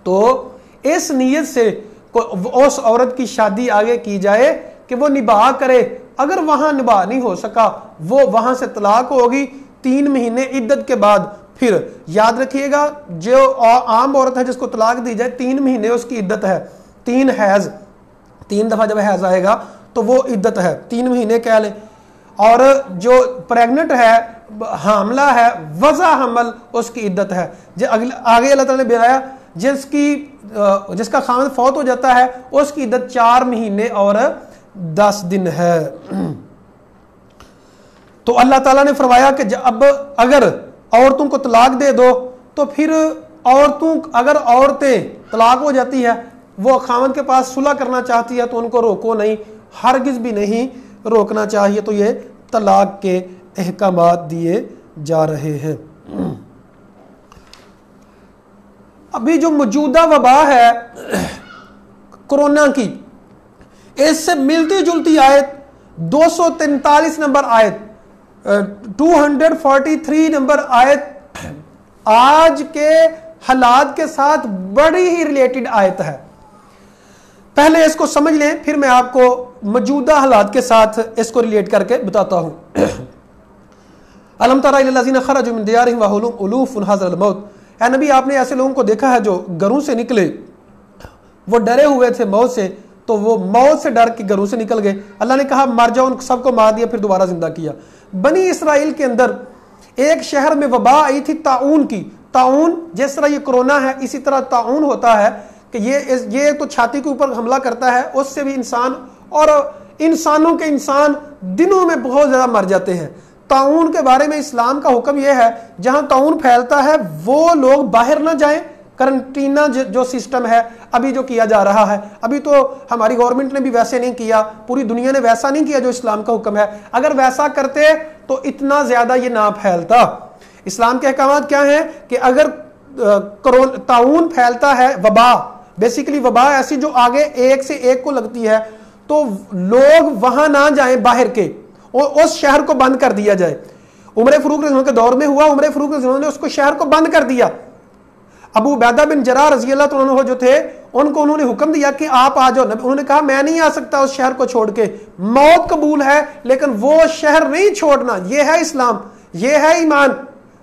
تو اس نیت سے اس عورت کی شادی آگے کی جائے کہ وہ نباہ کرے، اگر وہاں نباہ نہیں ہو سکا وہ وہاں سے طلاق ہوگی 3 مہینے عدت کے بعد۔ پھر یاد رکھیے گا جو عام عورت ہے جس کو طلاق دی جائے 3 مہینے اس کی عدت ہے، 3 حیض، 3 دفعہ جب حیض آئے گا تو وہ عدت ہے، 3 مہینے کہہ لیں۔ اور جو پریگنٹ ہے، حاملہ ہے، وضع حمل، اس کی عدت ہے۔ آگے اللہ تعالیٰ نے بتایا جس کا خامد فوت ہو جاتا ہے اس کی عدت 4 مہینے اور 10 دن ہے۔ تو اللہ تعالیٰ نے فرمایا کہ اب اگر عورتوں کو طلاق دے دو تو پھر اگر عورتیں طلاق ہو جاتی ہے، وہ خامد کے پاس صلح کرنا چاہتی ہے تو ان کو روکو نہیں، ہرگز بھی نہیں روکنا چاہیے۔ تو یہ طلاق کے احکامات دیے جا رہے ہیں۔ ابھی جو موجودہ وبا ہے کرونا کی، اس سے ملتی جلتی آیت 243 نمبر آیت، 243 نمبر آیت آج کے حالات کے ساتھ بڑی ہی ریلیٹڈ آیت ہے۔ پہلے اس کو سمجھ لیں، پھر میں آپ کو موجودہ حالات کے ساتھ اس کو ریلیٹ کر کے بتاتا ہوں۔ الم تر الی الذین خرجوا من دیارہم وهم الوف حذر الموت، اے نبی آپ نے ایسے لوگوں کو دیکھا ہے جو گھروں سے نکلے، وہ ڈرے ہوئے تھے موت سے، تو وہ موت سے ڈر کے گھروں سے نکل گئے۔ اللہ نے کہا مر جاؤ، ان سب کو مار دیا، پھر دوبارہ زندہ کیا۔ بنی اسرائیل کے اندر ایک شہر میں وبا آئی تھی طاعون کی۔ طاعون جس طرح یہ کرونا ہے اسی طرح طاعون ہوتا ہے کہ یہ تو چھاتی کے اوپر حملہ کرتا ہے، اس سے بھی انسان اور انسانوں کے انسان دنوں میں بہت زیادہ مر جاتے ہیں۔ طاعون کے بارے میں اسلام کا حکم یہ ہے جہاں طاعون پھیلتا ہے وہ لوگ باہر نہ جائیں۔ کرنٹینہ جو سسٹم ہے ابھی جو کیا جا رہا ہے، ابھی تو ہماری گورنمنٹ نے بھی ویسے نہیں کیا، پوری دنیا نے ویسا نہیں کیا جو اسلام کا حکم ہے۔ اگر ویسا کرتے تو اتنا زیادہ یہ نہ پھیلتا۔ اسلام کے احکامات کیا ہیں کہ اگر طاعون پھیلتا ہے، وبا بیسیکلی وبا ایسی جو آگے ایک سے ایک کو لگتی ہے، تو لوگ وہاں نہ جائیں باہر کے، اور اس شہر کو بند کر دیا جائے۔ عمر فاروق رضی اللہ عنہ کے دور میں ہوا، عمر فاروق رضی اللہ عنہ نے اس کو شہر کو بند کر دیا۔ ابو عبیدہ بن جراح رضی اللہ عنہ جو تھے ان کو انہوں نے حکم دیا کہ آپ آ جاؤ، انہوں نے کہا میں نہیں آ سکتا اس شہر کو چھوڑ کے، موت قبول ہے لیکن وہ شہر نہیں چھوڑنا۔ یہ ہے اسلام، یہ ہے ایمان۔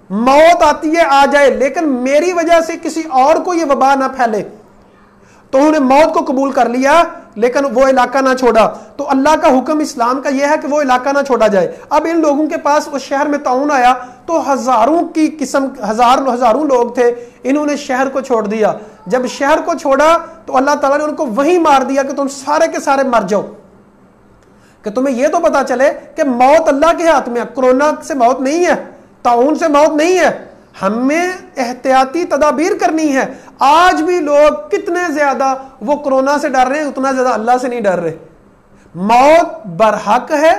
موت آتی ہے آ جائے لیکن میری وجہ سے کسی اور کو یہ وبا نہ پھیلے۔ تو انہوں نے موت کو قبول کر لیا لیکن وہ علاقہ نہ چھوڑا۔ تو اللہ کا حکم اسلام کا یہ ہے کہ وہ علاقہ نہ چھوڑا جائے۔ اب ان لوگوں کے پاس اس شہر میں طاعون آیا تو ہزاروں لوگ تھے، انہوں نے شہر کو چھوڑ دیا۔ جب شہر کو چھوڑا تو اللہ تعالیٰ نے ان کو وہیں مار دیا کہ تم سارے کے سارے مر جاؤ، کہ تمہیں یہ تو پتا چلے کہ موت اللہ کے ہاتھ میں ہے۔ کرونا سے موت نہیں ہے، طاعون سے موت نہیں ہے، ہمیں احتیاطی تدابیر کرنی ہے۔ آج بھی لوگ کتنے زیادہ وہ کرونا سے ڈر رہے ہیں، اتنا زیادہ اللہ سے نہیں ڈر رہے۔ موت برحق ہے،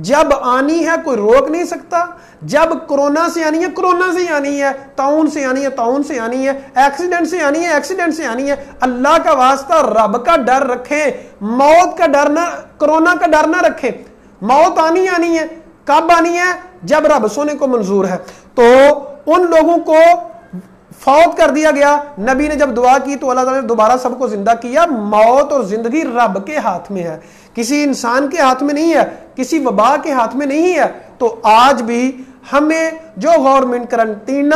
جب آنی ہے کوئی روک نہیں سکتا۔ جب کرونا سے آنی ہے کرونا سے آنی ہے، طاعون سے آنی ہے طاعون سے آنی ہے، ایکسیڈنٹ سے آنی ہے ایکسیڈنٹ سے آنی ہے۔ اللہ کا واسطہ رب کا ڈر رکھیں، موت کا ڈر نہ، کرونا کا ڈر نہ رکھیں۔ موت آنی ہے، کب آنی ہے؟ جب رب سونے کو منظور ہے۔ تو ان لوگوں کو فوت کر دیا گیا۔ نبی نے جب دعا کی تو اللہ تعالیٰ نے دوبارہ سب کو زندہ کیا۔ موت اور زندگی رب کے ہاتھ میں ہے، کسی انسان کے ہاتھ میں نہیں ہے، کسی وبا کے ہاتھ میں نہیں ہے۔ تو آج بھی ہمیں جو گورنمنٹ کرنٹینہ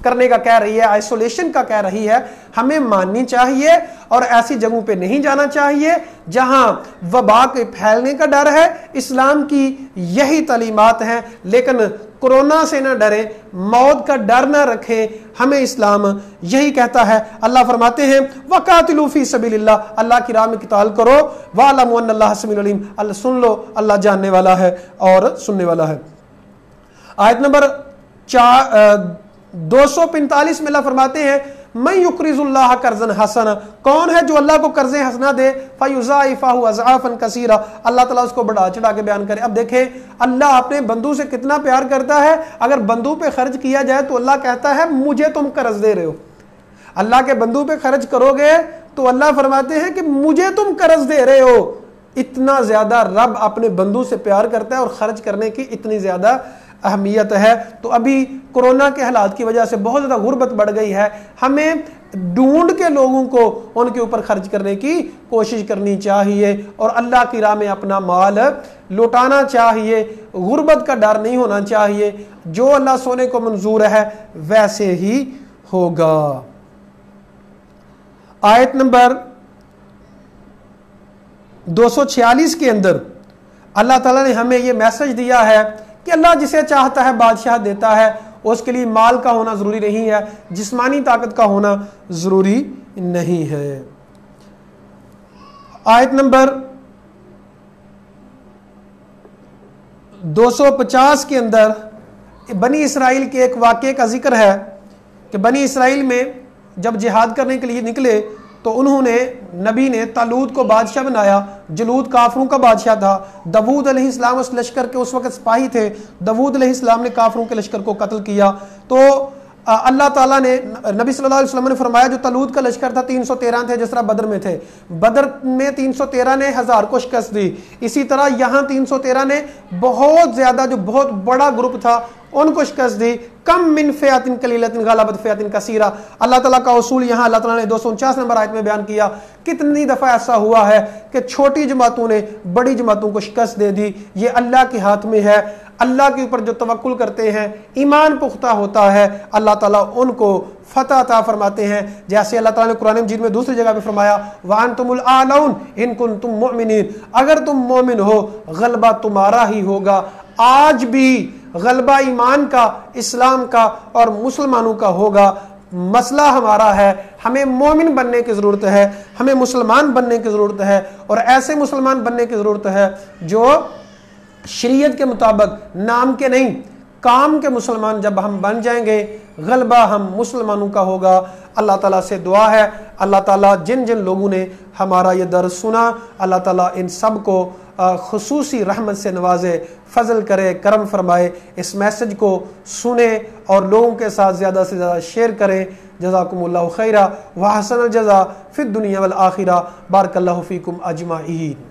کرنے کا کہہ رہی ہے، آئسولیشن کا کہہ رہی ہے، ہمیں ماننی چاہیے اور ایسی جگہوں پہ نہیں جانا چاہیے جہاں وبا کے پھیلنے کا ڈر ہے۔ اسلام کی یہی تعلیمات ہیں، لیکن کرونا سے نہ ڈریں، موت کا ڈر نہ رکھیں۔ ہمیں اسلام یہی کہتا ہے۔ اللہ فرماتے ہیں وَقَاتِلُوا فِي سَبِيلِ اللَّهِ، اللہ کی راہ میں قتال کرو، وَاعْلَمُوا أَنَّ اللَّهَ سَمِيعٌ عَلِيمٌ، اللہ سن لو اللہ جاننے والا ہے اور سننے والا ہے۔ آیت نمبر 245 میں اللہ فرماتے ہیں مَن يُقْرِضُ اللَّهَ قَرْضًا حَسَنًا، کون ہے جو اللہ کو قرض حسنہ دے، فَيُضَاعِفَهُ أَضْعَافًا كَثِيرًا، اللہ تعالیٰ اس کو بڑھا چڑھا کے بیان کرے۔ اب دیکھیں اللہ اپنے بندوں سے کتنا پیار کرتا ہے۔ اگر بندوں پہ خرچ کیا جائے تو اللہ کہتا ہے مجھے تم قرض دے رہے ہو۔ اللہ کے بندوں پہ خرچ کرو گے تو اللہ فرماتے ہیں کہ مجھے تم قرض دے رہے ہو۔ اتنا زیادہ رب اپنے بندوں سے پیار کرتا ہے اور خرچ کرنے کی اتنی زیادہ اہمیت ہے۔ تو ابھی کورونا کے حالات کی وجہ سے بہت زیادہ غربت بڑھ گئی ہے، ہمیں ڈھونڈ کے لوگوں کو ان کے اوپر خرچ کرنے کی کوشش کرنی چاہیے اور اللہ کی راہ میں اپنا مال لوٹانا چاہیے۔ غربت کا ڈر نہیں ہونا چاہیے، جو اللہ سونے کو منظور ہے ویسے ہی ہوگا۔ آیت نمبر 246 کے اندر اللہ تعالیٰ نے ہمیں یہ میسج دیا ہے کہ اللہ جسے چاہتا ہے بادشاہ دیتا ہے، اس کے لیے مال کا ہونا ضروری نہیں ہے، جسمانی طاقت کا ہونا ضروری نہیں ہے۔ آیت نمبر 250 کے اندر بنی اسرائیل کے ایک واقعے کا ذکر ہے کہ بنی اسرائیل میں جب جہاد کرنے کے لیے نکلے تو انہوں نے، نبی نے طالوت کو بادشاہ بنایا۔ جلود کافروں کا بادشاہ تھا۔ داؤد علیہ السلام اس لشکر کے اس وقت سپاہی تھے۔ داؤد علیہ السلام نے کافروں کے لشکر کو قتل کیا۔ تو اللہ تعالیٰ نے، نبی صلی اللہ علیہ وسلم نے فرمایا جو طالوت کا لشکر تھا 313 تھے جس طرح بدر میں تھے، بدر میں 313 نے 1000 کو شکست دی، اسی طرح یہاں 313 نے بہت زیادہ جو بہت بڑا گروپ تھا ان کو شکست دی۔ کم من فئۃ قلیلۃ غلبت فئۃ کثیرہ، اللہ تعالیٰ کا اصول یہاں اللہ تعالیٰ نے 249 نمبر آیت میں بیان کیا۔ کتنی دفعہ ایسا ہوا ہے کہ چھوٹی جماعتوں نے بڑی جماعتوں کو شکست دے دی، یہ اللہ کے ہاتھ میں ہے۔ اللہ کے اوپر جو توکل کرتے ہیں، ایمان پختہ ہوتا ہے، اللہ تعالیٰ ان کو فتح عطا فرماتے ہیں، جیسے اللہ تعالیٰ نے قرآن مجید میں دوسری جگہ پہ فرمایا وَأَنْتُمُ الْأَعْلَوْنَ إِن كُنتُم مُؤْمِنِينَ، اگر تم مومن ہو غلبہ تمہارا ہی ہوگا۔ آج بھی غلبہ ایمان کا، اسلام کا اور مسلمانوں کا ہوگا۔ مسئلہ ہمارا ہے، ہمیں مومن بننے کی ضرورت ہے، ہمیں مسلمان بننے کی ضرورت ہے، اور ایسے مسلمان بننے کی ضرورت ہے جو شریعت کے مطابق نام کے نہیں کام کے مسلمان جب ہم بن جائیں گے، غلبہ ہم مسلمانوں کا ہوگا۔ اللہ تعالیٰ سے دعا ہے، اللہ تعالیٰ جن جن لوگوں نے ہمارا یہ درس سنا، اللہ تعالیٰ ان سب کو خصوصی رحمت سے نوازے، فضل کرے، کرم فرمائے، اس میسج کو سنیں اور لوگوں کے ساتھ زیادہ سے زیادہ شیئر کریں۔ جزاکم اللہ خیرہ وحسن الجزا فی الدنیا والآخرہ، بارک اللہ فیکم اجمعین۔